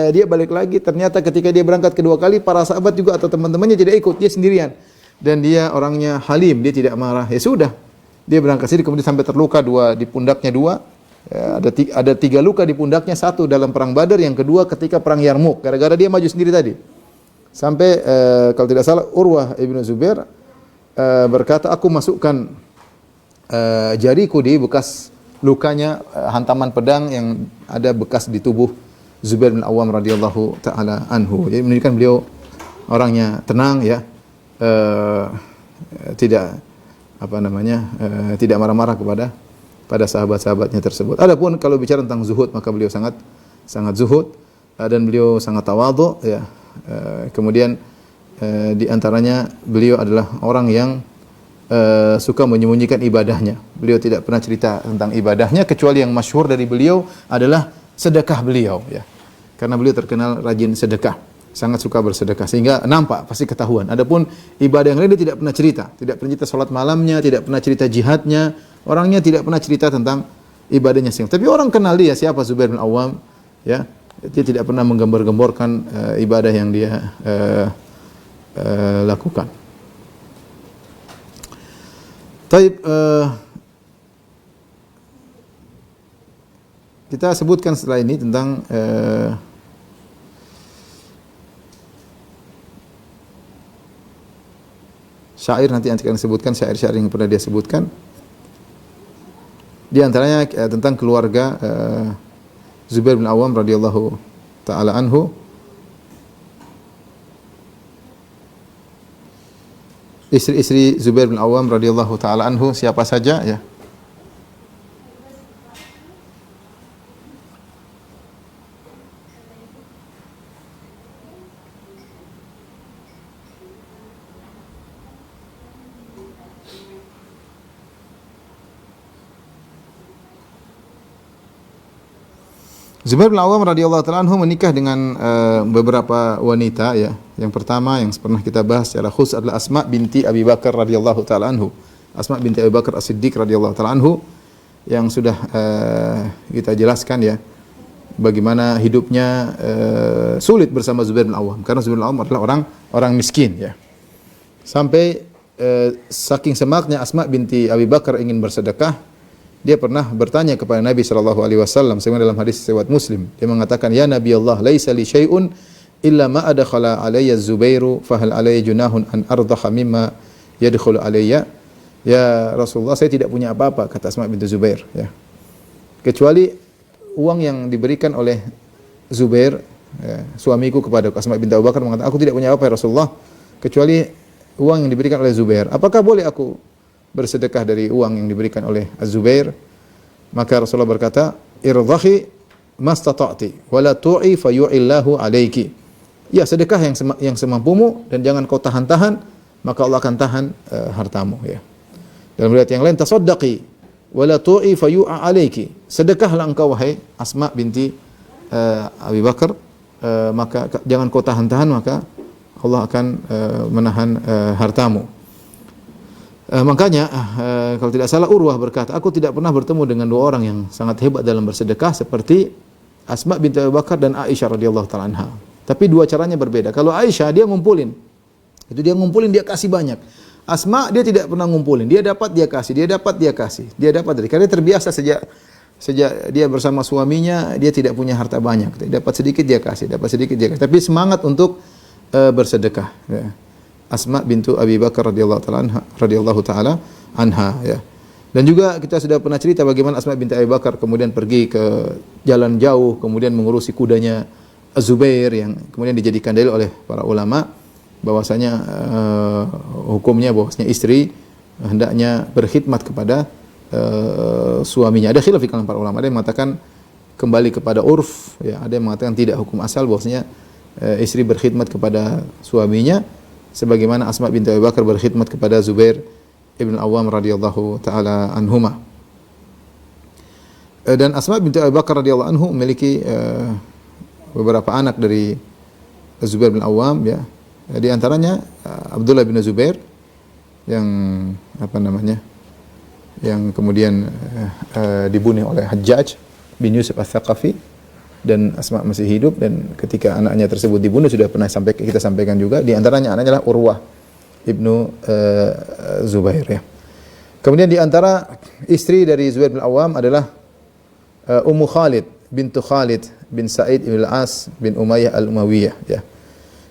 dia balik lagi. Ternyata ketika dia berangkat kedua kali, para sahabat juga atau teman-temannya tidak ikut. Dia sendirian. Dan dia orangnya halim. Dia tidak marah. Ya sudah. Dia berangkat sendiri. Kemudian sampai terluka di pundaknya dua. Ya, ada 3 luka di pundaknya. 1 dalam perang Badar. Yang kedua ketika perang Yarmuk. Gara-gara dia maju sendiri tadi. Sampai kalau tidak salah Urwah ibnu Zubair berkata, aku masukkan jariku di bekas lukanya hantaman pedang yang ada bekas di tubuh Zubair bin Awam radhiyallahu taala anhu. Jadi menunjukkan beliau orangnya tenang ya, tidak tidak marah-marah pada sahabat-sahabatnya tersebut. Adapun kalau bicara tentang zuhud, maka beliau sangat zuhud dan beliau sangat tawadhu ya. Kemudian di antaranya beliau adalah orang yang suka menyembunyikan ibadahnya. Beliau tidak pernah cerita tentang ibadahnya, kecuali yang masyhur dari beliau adalah sedekah beliau ya. Karena beliau terkenal rajin sedekah, sangat suka bersedekah sehingga nampak pasti ketahuan. Adapun ibadah yang lain dia tidak pernah cerita, tidak pernah cerita salat malamnya, tidak pernah cerita jihadnya, orangnya tidak pernah cerita tentang ibadahnya sendiri. Tapi orang kenal dia siapa Zubair bin Awam ya. Dia tidak pernah menggembar-gemborkan ibadah yang dia lakukan. Taib, kita sebutkan setelah ini tentang syair, nanti akan sebutkan syair-syair yang pernah dia sebutkan. Di antaranya tentang keluarga Zubair bin Awam radhiyallahu taala anhu. Istri-istri Zubair bin Awam radhiyallahu taala anhu siapa saja ya? Zubair bin Awam radhiyallahu taala anhu menikah dengan beberapa wanita ya. Yang pertama yang pernah kita bahas secara khusus adalah Asma binti Abi Bakar radhiyallahu taala anhu. Asma binti Abi Bakar As-Siddiq radhiyallahu taala anhu yang sudah kita jelaskan ya bagaimana hidupnya sulit bersama Zubair bin Awam karena Zubair bin Awam adalah orang miskin ya. Sampai saking semangatnya Asma binti Abi Bakar ingin bersedekah, dia pernah bertanya kepada Nabi sallallahu alaihi wasallam sebagaimana dalam hadis riwayat Muslim. Dia mengatakan, "Ya Nabi Allah, laisa li syai'un illa ma adkhala alayya Az-Zubairu fa hal alayya junahun an ardha mimma yadkhulu alayya?" Ya Rasulullah, saya tidak punya apa-apa, kata Asma binti Zubair ya. Kecuali uang yang diberikan oleh Zubair ya, suamiku kepada Asma binti Abu Bakar mengatakan, "Aku tidak punya apa ya Rasulullah kecuali uang yang diberikan oleh Zubair. Apakah boleh aku bersedekah dari uang yang diberikan oleh Az-Zubair?" Maka Rasulullah berkata, "Irdhahi mastata'ti wa la tu'i fayu'illahu 'alaiki." Ya, sedekah yang semampumu dan jangan kau tahan-tahan, maka Allah akan tahan hartamu ya. Dalam riwayat yang lain, tasaddaqi wa la tu'i fayu'a 'alaiki. Sedekahlah engkau wahai Asma binti Abi Bakar, maka jangan kau tahan-tahan, maka Allah akan menahan hartamu. Makanya kalau tidak salah Urwah berkata, aku tidak pernah bertemu dengan 2 orang yang sangat hebat dalam bersedekah seperti Asma binti Abu Bakar dan Aisyah radhiyallahu taala anha. Tapi 2 caranya berbeda. Kalau Aisyah dia ngumpulin. Itu dia ngumpulin, dia kasih banyak. Asma dia tidak pernah ngumpulin. Dia dapat dia kasih, dia dapat dia kasih. Dia dapat dari karena terbiasa sejak dia bersama suaminya, dia tidak punya harta banyak. Dapat sedikit dia kasih, dapat sedikit dia kasih. Tapi semangat untuk bersedekah ya. Asma bintu Abi Bakar radhiyallahu taala anha ya. Dan juga kita sudah pernah cerita bagaimana Asma binti Abi Bakar kemudian pergi ke jalan jauh, kemudian mengurusi kudanya Az-Zubair yang kemudian dijadikan dalil oleh para ulama bahwasanya hukumnya bahwasanya istri hendaknya berkhidmat kepada suaminya. Ada khilaf di kalangan para ulama. Ada yang mengatakan kembali kepada urf, ya. Ada yang mengatakan tidak, hukum asal bahwasanya istri berkhidmat kepada suaminya sebagaimana Asma binti Abi Bakar berkhidmat kepada Zubair ibn Awam radhiyallahu taala anhuma. Dan Asma binti Abi Bakar radhiyallahu anhu memiliki beberapa anak dari Zubair bin Awam, ya. Di antaranya Abdullah bin Zubair yang yang kemudian dibunuh oleh Hajjaj bin Yusuf Ats-Tsaqafi, dan Asma masih hidup, dan ketika anaknya tersebut dibunuh sudah pernah kita sampaikan juga. Di antaranya anaknya adalah Urwah ibnu Zubair, ya. Kemudian di antara istri dari Zubair bin Awam adalah Ummu Khalid bintu Khalid bin Sa'id ibn al-As bin Umayyah al-Umayyah, ya.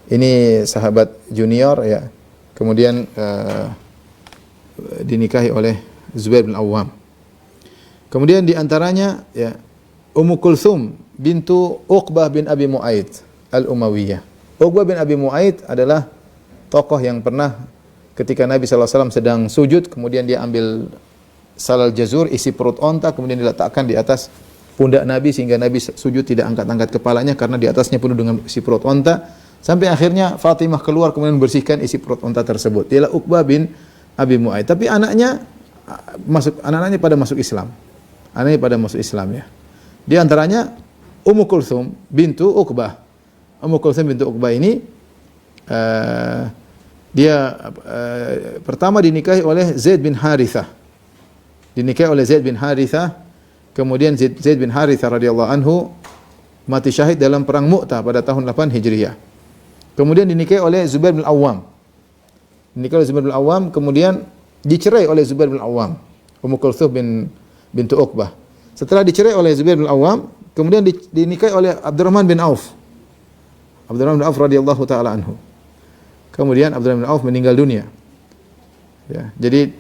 Ini sahabat junior, ya. Kemudian dinikahi oleh Zubair bin Awam. Kemudian di antaranya, ya, Ummu Kulthum bintu Uqbah bin Abi Mu'aid al-Umayyah. Uqbah bin Abi Mu'aid adalah tokoh yang pernah ketika Nabi SAW sedang sujud, kemudian dia ambil salal jazur, isi perut onta, kemudian diletakkan di atas pundak Nabi sehingga Nabi sujud tidak angkat-angkat kepalanya karena di atasnya penuh dengan isi perut onta. Sampai akhirnya Fatimah keluar kemudian membersihkan isi perut onta tersebut. Dialah Uqbah bin Abi Mu'aid. Tapi anak-anaknya pada masuk Islam. Anaknya pada masuk Islam, ya. Di antaranya Ummu Kulthum bintu Uqbah. Ummu Kulthum bintu Uqbah ini dia pertama dinikahi oleh Zaid bin Harithah. Dinikahi oleh Zaid bin Harithah. Kemudian Zaid bin Harithah radhiyallahu anhu mati syahid dalam perang Mu'tah pada tahun 8 Hijriah. Kemudian dinikahi oleh Zubair bin Awam. Dinikahi oleh Zubair bin Awam, kemudian dicerai oleh Zubair bin Awam. Ummu Kulthum bintu Uqbah. Setelah dicerai oleh Zubair bin Awam, kemudian dinikahi oleh Abdurrahman bin Auf. Abdurrahman bin Auf radhiyallahu taala anhu. Kemudian Abdurrahman bin Auf meninggal dunia. Ya, jadi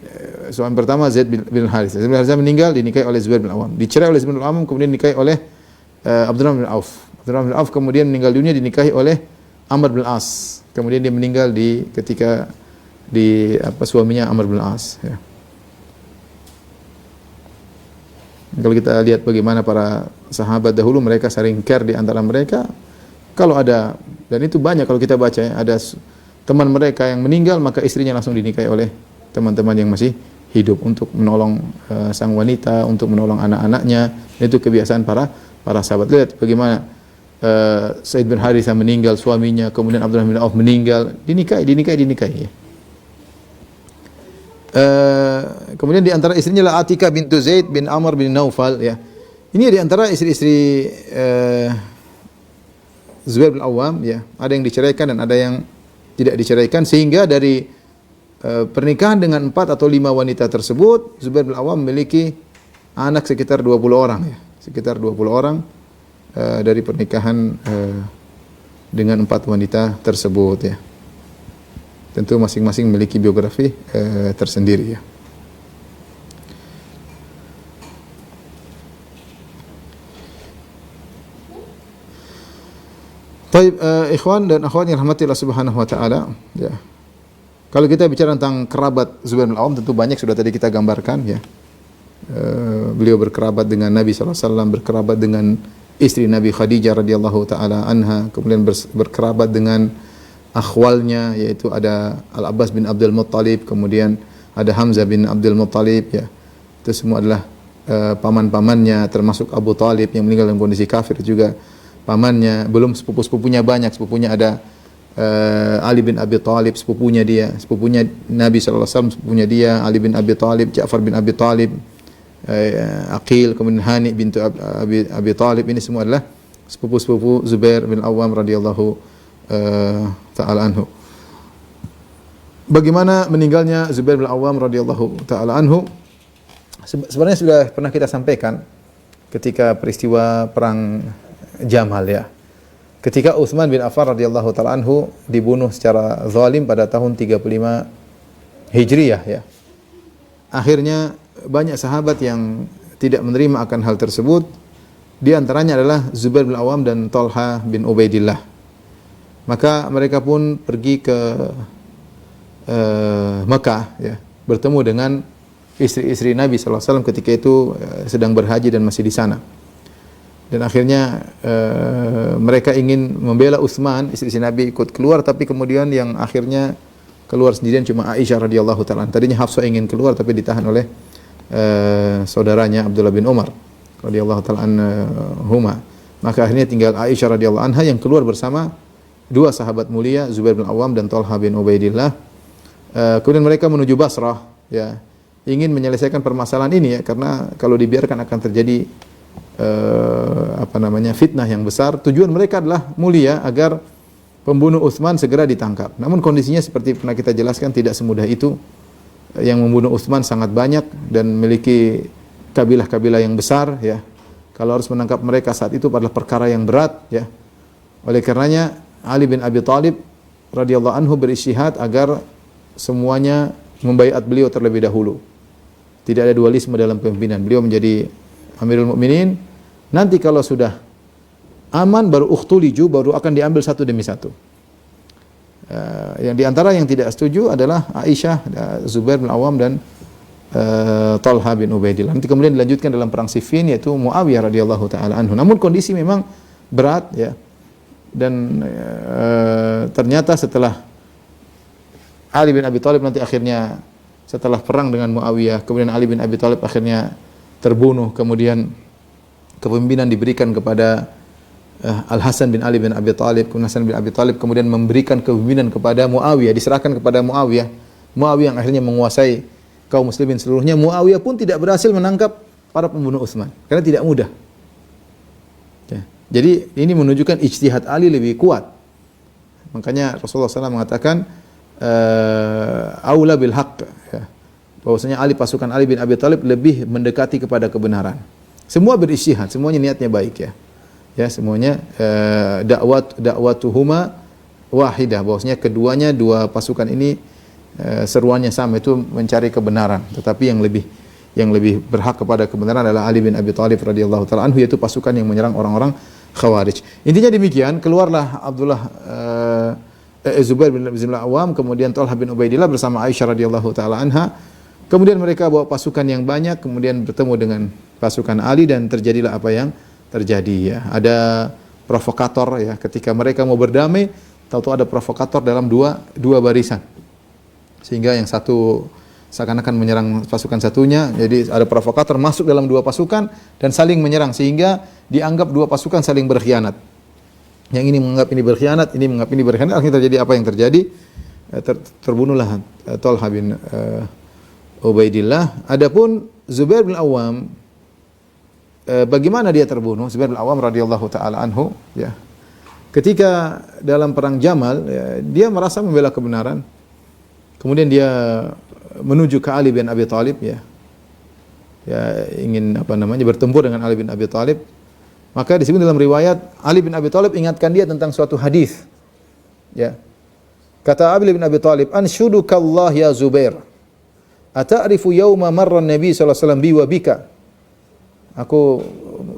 suami pertama Zaid bin Harithah. Zaid bin Harithah meninggal, dinikahi oleh Zubair bin Awam. Dicerai oleh Zubair bin Awam, kemudian dinikahi oleh Abdurrahman bin Auf. Abdurrahman bin Auf kemudian meninggal dunia, dinikahi oleh Amr bin As. Kemudian dia meninggal ketika suaminya Amr bin As, ya. Kalau kita lihat bagaimana para sahabat dahulu, mereka saling care di antara mereka. Kalau ada, dan itu banyak kalau kita baca, ya, ada teman mereka yang meninggal, maka istrinya langsung dinikahi oleh teman-teman yang masih hidup untuk menolong sang wanita, untuk menolong anak-anaknya. Itu kebiasaan para sahabat. Lihat bagaimana Said bin Harithah meninggal suaminya, kemudian Abdurrahman bin Auf meninggal, dinikahi. Kemudian di antara istrinya adalah Atikah bintu Zaid bin Amr bin Naufal, ya. Ini di antara istri-istri Zubair bin Awam, ya. Ada yang diceraikan dan ada yang tidak diceraikan, sehingga dari pernikahan dengan 4 atau 5 wanita tersebut, Zubair bin Awam memiliki anak sekitar 20 orang, ya. Sekitar 20 orang dari pernikahan dengan 4 wanita tersebut, ya. Tentu masing-masing memiliki biografi tersendiri, ya. Baik, ikhwan dan akhwat yang rahmati Allah Subhanahu wa taala, ya. Kalau kita bicara tentang kerabat Zubair bin Awam, tentu banyak sudah tadi kita gambarkan, ya. Beliau berkerabat dengan Nabi sallallahu alaihi wasallam, berkerabat dengan istri Nabi Khadijah radhiyallahu taala anha, kemudian berkerabat dengan akhwalnya, yaitu ada Al-Abbas bin Abdul Muttalib, kemudian ada Hamzah bin Abdul Muttalib, ya. Itu semua adalah paman-pamannya, termasuk Abu Talib yang meninggal dalam kondisi kafir juga pamannya. Belum sepupu-sepupunya banyak, sepupunya ada Ali bin Abi Talib, sepupunya Nabi sallallahu alaihi wasallam, sepupunya dia Ali bin Abi Talib, Ja'far bin Abi Talib, Aqil, kemudian Hani bintu Abi Talib. Ini semua adalah sepupu-sepupu Zubair bin Awam radhiyallahu ta'ala anhu. Bagaimana meninggalnya Zubair bin Awam radhiyallahu ta'ala anhu? Sebenarnya sudah pernah kita sampaikan ketika peristiwa perang Jamal, ya. Ketika Utsman bin Affan radhiyallahu ta'ala anhu dibunuh secara zalim pada tahun 35 Hijriah, ya. Akhirnya banyak sahabat yang tidak menerima akan hal tersebut, Di antaranya adalah Zubair bin Awam dan Talha bin Ubaidillah. Maka mereka pun pergi ke Mekah, ya, bertemu dengan istri-istri Nabi SAW ketika itu sedang berhaji dan masih di sana. Dan akhirnya mereka ingin membela Utsman, istri Nabi ikut keluar, tapi kemudian yang akhirnya keluar sendirian cuma Aisyah radhiyallahu taala. Tadinya Hafsah ingin keluar tapi ditahan oleh saudaranya Abdullah bin Umar radhiyallahu taala anhuma. Maka akhirnya tinggal Aisyah radhiyallahu anha yang keluar bersama dua sahabat mulia, Zubair bin Awam dan Talha bin Ubaidillah. Kemudian mereka menuju Basrah, ya, ingin menyelesaikan permasalahan ini, ya, karena kalau dibiarkan akan terjadi fitnah yang besar. Tujuan mereka adalah mulia agar pembunuh Utsman segera ditangkap. Namun kondisinya seperti pernah kita jelaskan tidak semudah itu. Yang membunuh Utsman sangat banyak dan memiliki kabilah-kabilah yang besar, ya. Kalau harus menangkap mereka saat itu adalah perkara yang berat, ya. Oleh karenanya Ali bin Abi Thalib radhiyallahu anhu berijtihad agar semuanya membaiat beliau terlebih dahulu. Tidak ada dualisme dalam kepemimpinan. Beliau menjadi Amirul Mukminin. Nanti kalau sudah aman baru ukhtuliju, baru akan diambil satu demi satu. Yang diantara yang tidak setuju adalah Aisyah, Zubair bin Awam dan Talha bin Ubaidillah. Nanti kemudian dilanjutkan dalam perang Siffin yaitu Muawiyah radhiyallahu taala anhu. Namun kondisi memang berat, ya. Dan ternyata setelah Ali bin Abi Thalib nanti akhirnya setelah perang dengan Muawiyah, kemudian Ali bin Abi Thalib akhirnya terbunuh, kemudian kepemimpinan diberikan kepada Al-Hasan bin Ali bin Abi Thalib. Hasan bin Abi Thalib kemudian memberikan kepemimpinan kepada Muawiyah, diserahkan kepada Muawiyah. Muawiyah yang akhirnya menguasai kaum muslimin seluruhnya. Muawiyah pun tidak berhasil menangkap para pembunuh Utsman karena tidak mudah. Ya. Jadi ini menunjukkan ijtihad Ali lebih kuat. Makanya Rasulullah SAW mengatakan aula bil haqq, ya. Bahwasanya pasukan Ali bin Abi Thalib lebih mendekati kepada kebenaran. Semua berijtihad, semuanya niatnya baik, ya. Ya, semuanya dakwatuhuma wahidah, bahwasanya keduanya, dua pasukan ini seruannya sama, itu mencari kebenaran. Tetapi yang lebih berhak kepada kebenaran adalah Ali bin Abi Thalib radhiyallahu taala anhu, yaitu pasukan yang menyerang orang-orang Khawarij. Intinya demikian, keluarlah Zubair bin Awam, kemudian Talha bin Ubaidillah bersama Aisyah radhiyallahu taala anha. Kemudian mereka bawa pasukan yang banyak, kemudian bertemu dengan pasukan Ali dan terjadilah apa yang terjadi, ya. Ada provokator, ya, ketika mereka mau berdamai, tahu-tahu ada provokator dalam dua barisan. Sehingga yang satu seakan-akan menyerang pasukan satunya, jadi ada provokator masuk dalam dua pasukan dan saling menyerang sehingga dianggap dua pasukan saling berkhianat. Yang ini menganggap ini berkhianat, ini menganggap ini berkhianat, akhirnya terjadi apa yang terjadi? Terbunuhlah Talha bin Ubaidillah. Adapun Zubair bin Awam, bagaimana dia terbunuh? Zubair bin Awam radhiyallahu taala anhu, ya. Ketika dalam perang Jamal, ya, dia merasa membela kebenaran. Kemudian dia menuju ke Ali bin Abi Thalib, ya. Ya, ingin bertempur dengan Ali bin Abi Thalib. Maka disebut dalam riwayat Ali bin Abi Thalib ingatkan dia tentang suatu hadis. Ya. Kata Ali bin Abi Thalib, "Anshudukallah ya Zubair. Ata'rifu yawma marra Nabi sallallahu alaihi wasallam bi wa bika?" Aku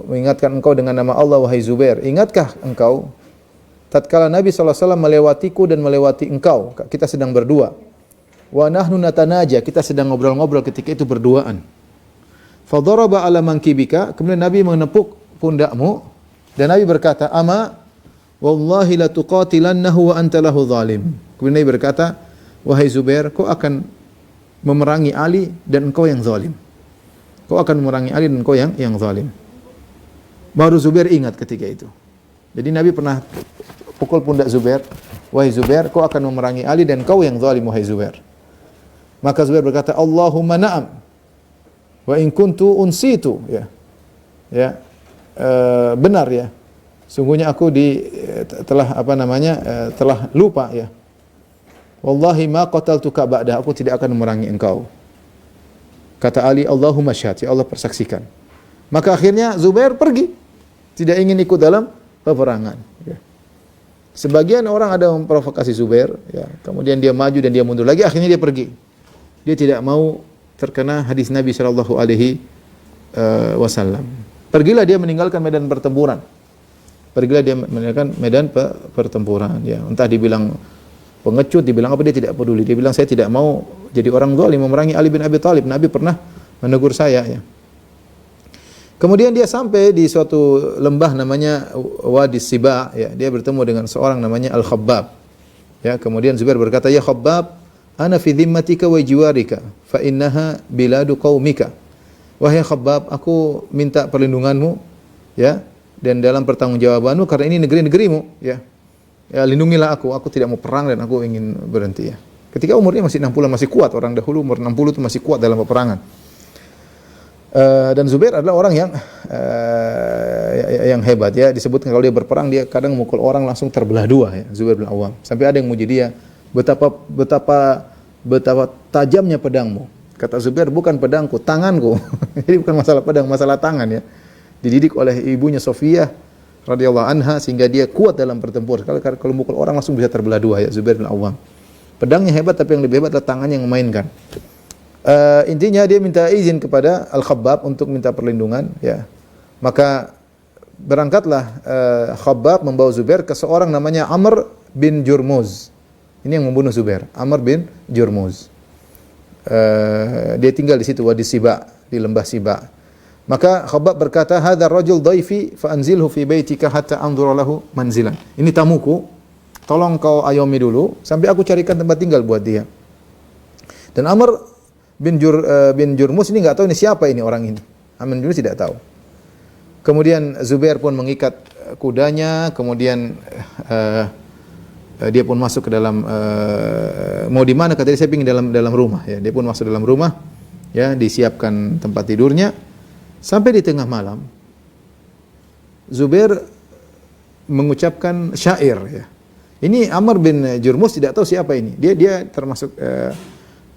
mengingatkan engkau dengan nama Allah, wahai Zubair. Ingatkah engkau tatkala Nabi sallallahu alaihi wasallam melewatiku dan melewati engkau, kita sedang berdua. Wa nahnu natanaja, kita sedang ngobrol-ngobrol ketika itu berduaan. Fa daraba ala mankibika, kemudian Nabi menepuk pundakmu dan Nabi berkata, "Ama wallahi la tuqatilannahu wa anta lahu zalim." Kemudian Nabi berkata, "Wahai Zubair, kau akan memerangi Ali dan engkau yang zalim." Kau akan memerangi Ali dan kau yang zalim. Baru Zubair ingat ketika itu. Jadi Nabi pernah pukul pundak Zubair, "Wahai Zubair, kau akan memerangi Ali dan kau yang zalim, wahai Zubair." Maka Zubair berkata, "Allahumma na'am. Wa in kuntu unsitu." Ya. Ya. Benar, ya. Sungguhnya aku telah lupa, ya. Wallahi ma qataltuka ba'da, aku tidak akan memerangi engkau. Kata Ali, "Allahumma syahid," ya Allah persaksikan. Maka akhirnya Zubair pergi, tidak ingin ikut dalam peperangan, ya. Sebagian orang ada memprovokasi Zubair, ya. Kemudian dia maju dan dia mundur lagi, akhirnya dia pergi. Dia tidak mau terkena hadis Nabi sallallahu alaihi wasallam. Pergilah dia meninggalkan medan pertempuran. Pergilah dia meninggalkan medan pertempuran. Ya, entah dibilang pengecut, dibilang apa, dia tidak peduli. Dia bilang, saya tidak mau jadi orang zalim memerangi Ali bin Abi Thalib. Nabi pernah menegur saya. Ya. Kemudian dia sampai di suatu lembah namanya Wadi Siba. Ya, dia bertemu dengan seorang namanya Al-Khabbab. Ya, kemudian Zubair berkata, ya Khabbab, ana fi dhimmatika wa jiwarika, fa innaha biladu qaumika. Wahai Khabbab, aku minta perlindunganmu, ya, dan dalam pertanggungjawabanmu karena ini negeri-negerimu, ya. Ya, lindungilah aku tidak mau perang dan aku ingin berhenti, ya. Ketika umurnya masih 60, masih kuat. Orang dahulu umur 60 itu masih kuat dalam peperangan. Dan Zubair adalah orang yang hebat, ya. Disebutkan kalau dia berperang, dia kadang memukul orang langsung terbelah dua, ya, Zubair bin Awam. Sampai ada yang muji dia, betapa tajamnya pedangmu. Kata Zubair, bukan pedangku, tanganku. Jadi bukan masalah pedang, masalah tangan, ya. Dididik oleh ibunya Sofiyah radhiyallahu anha sehingga dia kuat dalam pertempuran. Kalau mukul orang langsung bisa terbelah dua, ya, Zubair bin Awam. Pedangnya hebat, tapi yang lebih hebat adalah tangannya yang memainkan. Intinya dia minta izin kepada Al-Khabbab untuk minta perlindungan, ya. Maka berangkatlah Khabbab membawa Zubair ke seorang namanya Amr bin Jurmuz. Ini yang membunuh Zubair, Amr bin Jurmuz. Dia tinggal di situ, Wadi Siba, di lembah Siba. Maka Khabbab berkata, "Hadza rajul dhaifi fa anzilhu fi baitika hatta anzura lahu manzilan." Ini tamuku, tolong kau ayomi dulu sampai aku carikan tempat tinggal buat dia. Dan Amr bin Jurmuz ini enggak tahu ini siapa ini orang ini. Amr bin Jurmuz tidak tahu. Kemudian Zubair pun mengikat kudanya, kemudian dia pun masuk ke dalam mau di mana, kata dia, saya ingin dalam rumah, ya. Dia pun masuk dalam rumah, ya, disiapkan tempat tidurnya. Sampai di tengah malam Zubair mengucapkan syair, ya. Ini Amr bin Jurmuz tidak tahu siapa ini. Dia termasuk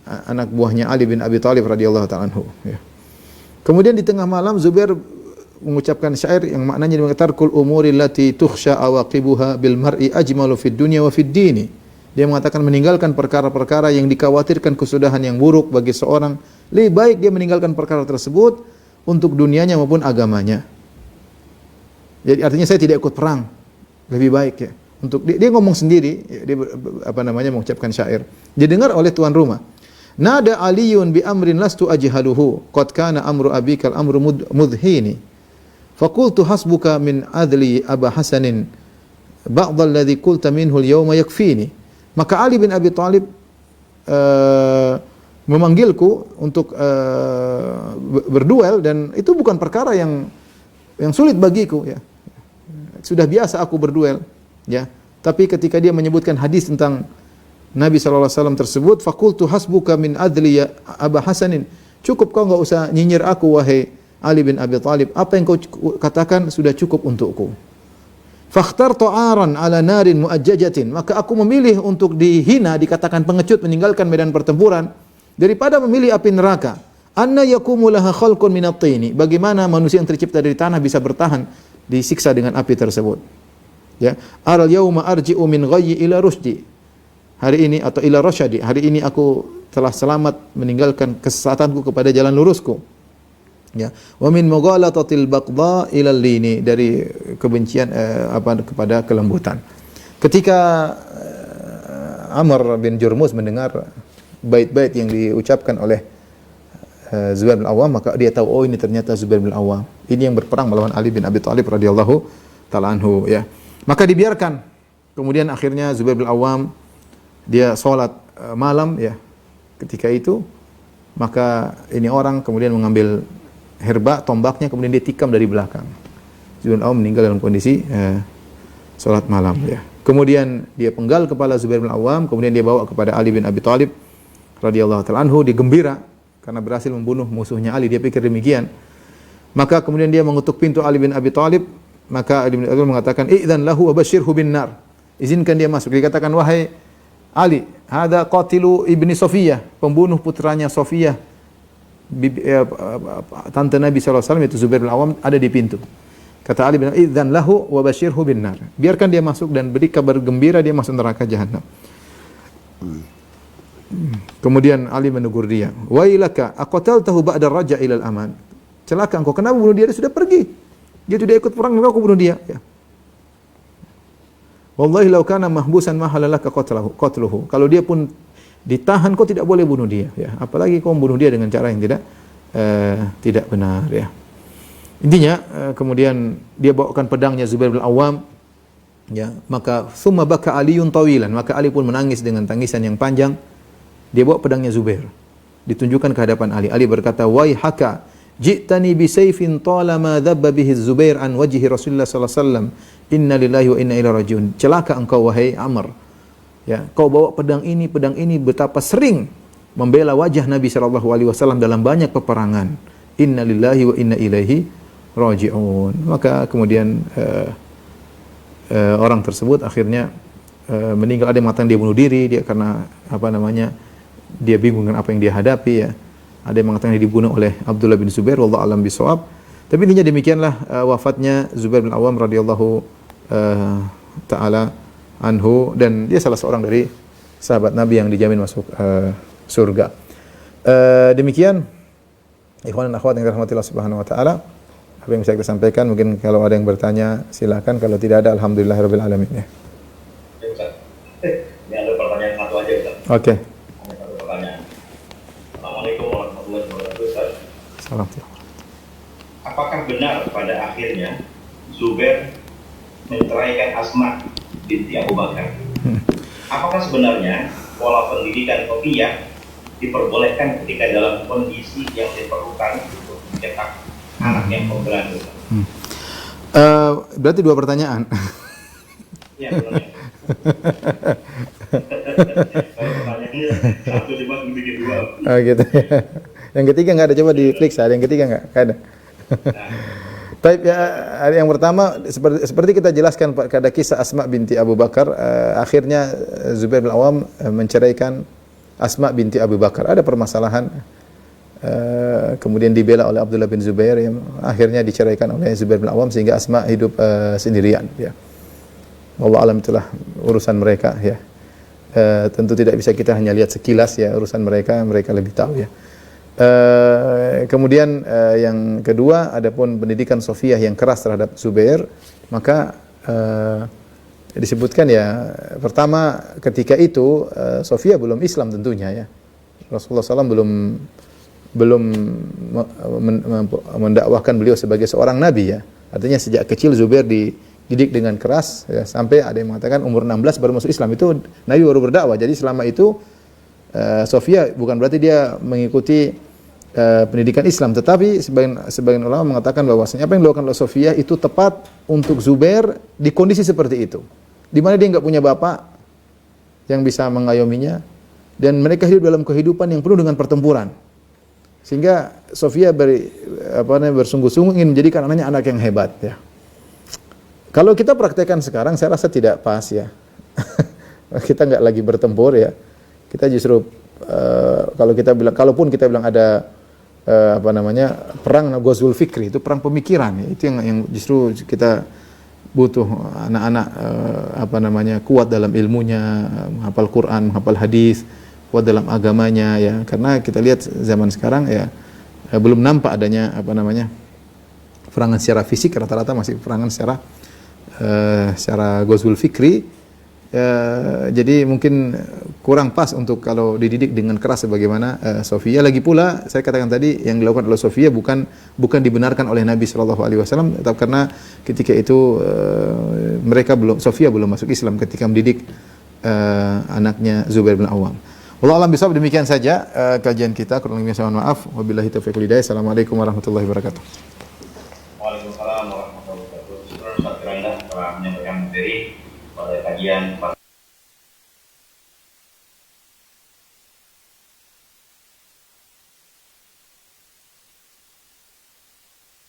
anak buahnya Ali bin Abi Thalib radhiyallahu ta'ala anhu, ya. Kemudian di tengah malam Zubair mengucapkan syair yang maknanya tarkul umuri allati tukhsha awaqibuha bil mar'i ajmalu fid dunya wa fid dini. Dia mengatakan meninggalkan perkara-perkara yang dikhawatirkan kesudahan yang buruk bagi seorang, lebih baik dia meninggalkan perkara tersebut untuk dunianya maupun agamanya. Jadi artinya saya tidak ikut perang, lebih baik, ya. Untuk dia ngomong sendiri, ya, dia mengucapkan syair. Didengar oleh tuan rumah. Nada Aliyun bi amrin lastu ajhaluhu qad kana amru abikal amru mudhini. Faqultu hasbuka min adli Aba Hasanin ba'd alladhi qulta minhu al-yawma yakfini. Maka Ali bin Abi Thalib memanggilku untuk berduel, dan itu bukan perkara yang sulit bagiku, ya. Sudah biasa aku berduel, ya. Tapi ketika dia menyebutkan hadis tentang Nabi SAW tersebut, faqultu hasbuka min adli ya Aba Hasanin. Cukup, kau enggak usah nyinyir aku wahai Ali bin Abi Thalib. Apa yang kau katakan sudah cukup untukku. Fakhtartu aran ala narin muajjajatin. Maka aku memilih untuk dihina, dikatakan pengecut, meninggalkan medan pertempuran daripada memilih api neraka. Anna yakumu laha khalqun minat tini. Bagaimana manusia yang tercipta dari tanah bisa bertahan disiksa dengan api tersebut, ya. Aral yauma arji'u min ghayyi ila rusdi. Hari ini, atau ila rasyadi, hari ini aku telah selamat meninggalkan kesesatanku kepada jalan lurusku, ya. Wa min mughalatatil baqdha ila lini, dari kebencian kepada kelembutan. Ketika Amr bin Jurmuz mendengar bait-bait yang diucapkan oleh Zubair bin Awam, maka dia tahu, oh ini ternyata Zubair bin Awam. Ini yang berperang melawan Ali bin Abi Thalib radhiyallahu ta'ala anhu, ya. Maka dibiarkan. Kemudian akhirnya Zubair bin Awam dia salat malam, ya. Ketika itu maka ini orang kemudian mengambil herba, tombaknya, kemudian dia tikam dari belakang. Zubair bin Awam meninggal dalam kondisi salat malam, ya. Kemudian dia penggal kepala Zubair bin Awam, kemudian dia bawa kepada Ali bin Abi Thalib radhiyallahu ta'ala anhu. Dia gembira karena berhasil membunuh musuhnya Ali, dia pikir demikian. Maka kemudian dia mengetuk pintu Ali bin Abi Thalib, maka Ali bin Abi Thalib mengatakan, "Idzan lahu wa basyirhu bin nar." Izinkan dia masuk. Dikatakan, "Wahai Ali, hada qatilu ibni Sofiyah, pembunuh putranya Sofiyah, tante Nabi sallallahu alaihi wasallam, yaitu Zubair bin Awam, ada di pintu." Kata Ali bin Abi Thalib, "Idzan lahu wa basyirhu bin nar." Biarkan dia masuk dan beri kabar gembira dia masuk neraka jahanam. Kemudian Ali menegur dia, "Wailaka aqataltahu ba'da raja' ila al-aman." celaka engkau. Kenapa bunuh dia? Dia sudah pergi. Dia tidak ikut perang, maka aku bunuh dia. Ya. Wallahi law kana mahbusan ma halalaka qatluhu. Kalau dia pun ditahan, kau tidak boleh bunuh dia. Ya. Apalagi kau membunuh dia dengan cara yang tidak benar. Ya. Intinya kemudian dia bawakan pedangnya Zubair bin Awam. Ya, maka summa baka Aliun tawilan, maka Ali pun menangis dengan tangisan yang panjang. Dia bawa pedangnya Zubair, ditunjukkan ke hadapan Ali. Ali berkata, "Wai haka, ji'tani bi sayfin talama dhabba bihi Zubair an wajhi Rasulullah sallallahu alaihi wasallam. Inna lillahi wa inna ilaihi rajiun." Celaka engkau wahai Amr. Ya, kau bawa pedang ini betapa sering membela wajah Nabi sallallahu alaihi wasallam dalam banyak peperangan. Inna lillahi wa inna ilaihi rajiun. Maka kemudian orang tersebut akhirnya meninggal. Ada yang mengatakan dia bunuh diri, dia karena dia bingung dengan apa yang dia hadapi, ya. Ada yang mengatakan dia dibunuh oleh Abdullah bin Zubair, wallahu alam bisawab. Tapi intinya demikianlah wafatnya Zubair bin Awam radhiyallahu taala anhu, dan dia salah seorang dari sahabat Nabi yang dijamin masuk surga. Demikian ikhwan dan akhwat yang dirahmati Allah Subhanahu wa taala. Apa yang bisa kita sampaikan, mungkin kalau ada yang bertanya silakan, kalau tidak ada alhamdulillahirabbil alamin, ya. Ini ada pertanyaan satu aja, Ustaz. Oke. Ada satu pertanyaan. Assalamualaikum warahmatullahi wabarakatuh, Ustaz. Salam. Apakah benar pada akhirnya Zubair menceraikan Asma binti Abu Bakar? Apakah sebenarnya pola pendidikan Sofiyah diperbolehkan ketika dalam kondisi yang diperlukan untuk mencetak anak yang pemberani? Berarti dua pertanyaan. Iya, benar. Kalau pertanyaannya satu cuma bikin dua. Oh gitu. Yang ketiga nggak ada, coba di-klik ada. Yang ketiga nggak ada. Baik, ya, yang pertama seperti kita jelaskan pada kisah Asma binti Abu Bakar, akhirnya Zubair bin Awam menceraikan Asma binti Abu Bakar. Ada permasalahan, kemudian dibela oleh Abdullah bin Zubair, yang akhirnya diceraikan oleh Zubair bin Awam sehingga Asma hidup sendirian. Ya. Wallahu alam, itulah urusan mereka. Ya. Tentu tidak bisa kita hanya lihat sekilas, ya, urusan mereka lebih tahu, ya. Kemudian yang kedua, adapun pendidikan Sofiyah yang keras terhadap Zubair, maka disebutkan, ya, pertama ketika itu Sofiyah belum Islam tentunya, ya. Rasulullah SAW belum mendakwahkan beliau sebagai seorang nabi, ya. Artinya sejak kecil Zubair dididik dengan keras, ya, sampai ada yang mengatakan umur 16 baru masuk Islam, itu Nabi baru berdakwah. Jadi selama itu Sofiyah bukan berarti dia mengikuti pendidikan Islam, tetapi sebagian ulama mengatakan bahwasanya apa yang dilakukan oleh Sofiyah itu tepat untuk Zubair di kondisi seperti itu, di mana dia nggak punya bapak yang bisa mengayominya, dan mereka hidup dalam kehidupan yang penuh dengan pertempuran, sehingga Sofiyah bersungguh-sungguh ingin menjadikan anaknya anak yang hebat, ya. Kalau kita praktekkan sekarang, saya rasa tidak pas, ya. Kita nggak lagi bertempur, ya. Kita justru kalau kita bilang, kalaupun kita bilang ada perang Ghazwul Fikri, itu perang pemikiran, ya. Itu yang justru kita butuh anak-anak kuat dalam ilmunya, menghafal Quran, menghafal hadis, kuat dalam agamanya, ya. Karena kita lihat zaman sekarang, ya, belum nampak adanya perangan secara fisik, rata-rata masih perangan secara Ghazwul Fikri. Jadi mungkin kurang pas untuk kalau dididik dengan keras sebagaimana Sofiyah. Lagi pula saya katakan tadi, yang dilakukan oleh Sofiyah bukan dibenarkan oleh Nabi SAW, tetap karena ketika itu Sofiyah belum masuk Islam ketika mendidik anaknya Zubair bin Awam. Wallahu a'lam bishawab. Demikian saja kajian kita, kurang lebihnya saya mohon maaf. Wabillahi taufiq wal hidayah. Assalamualaikum warahmatullahi wabarakatuh. Waalaikumsalam warahmatullahi wabarakatuh. Ustaz Firanda telah menyampaikan materi pada kajian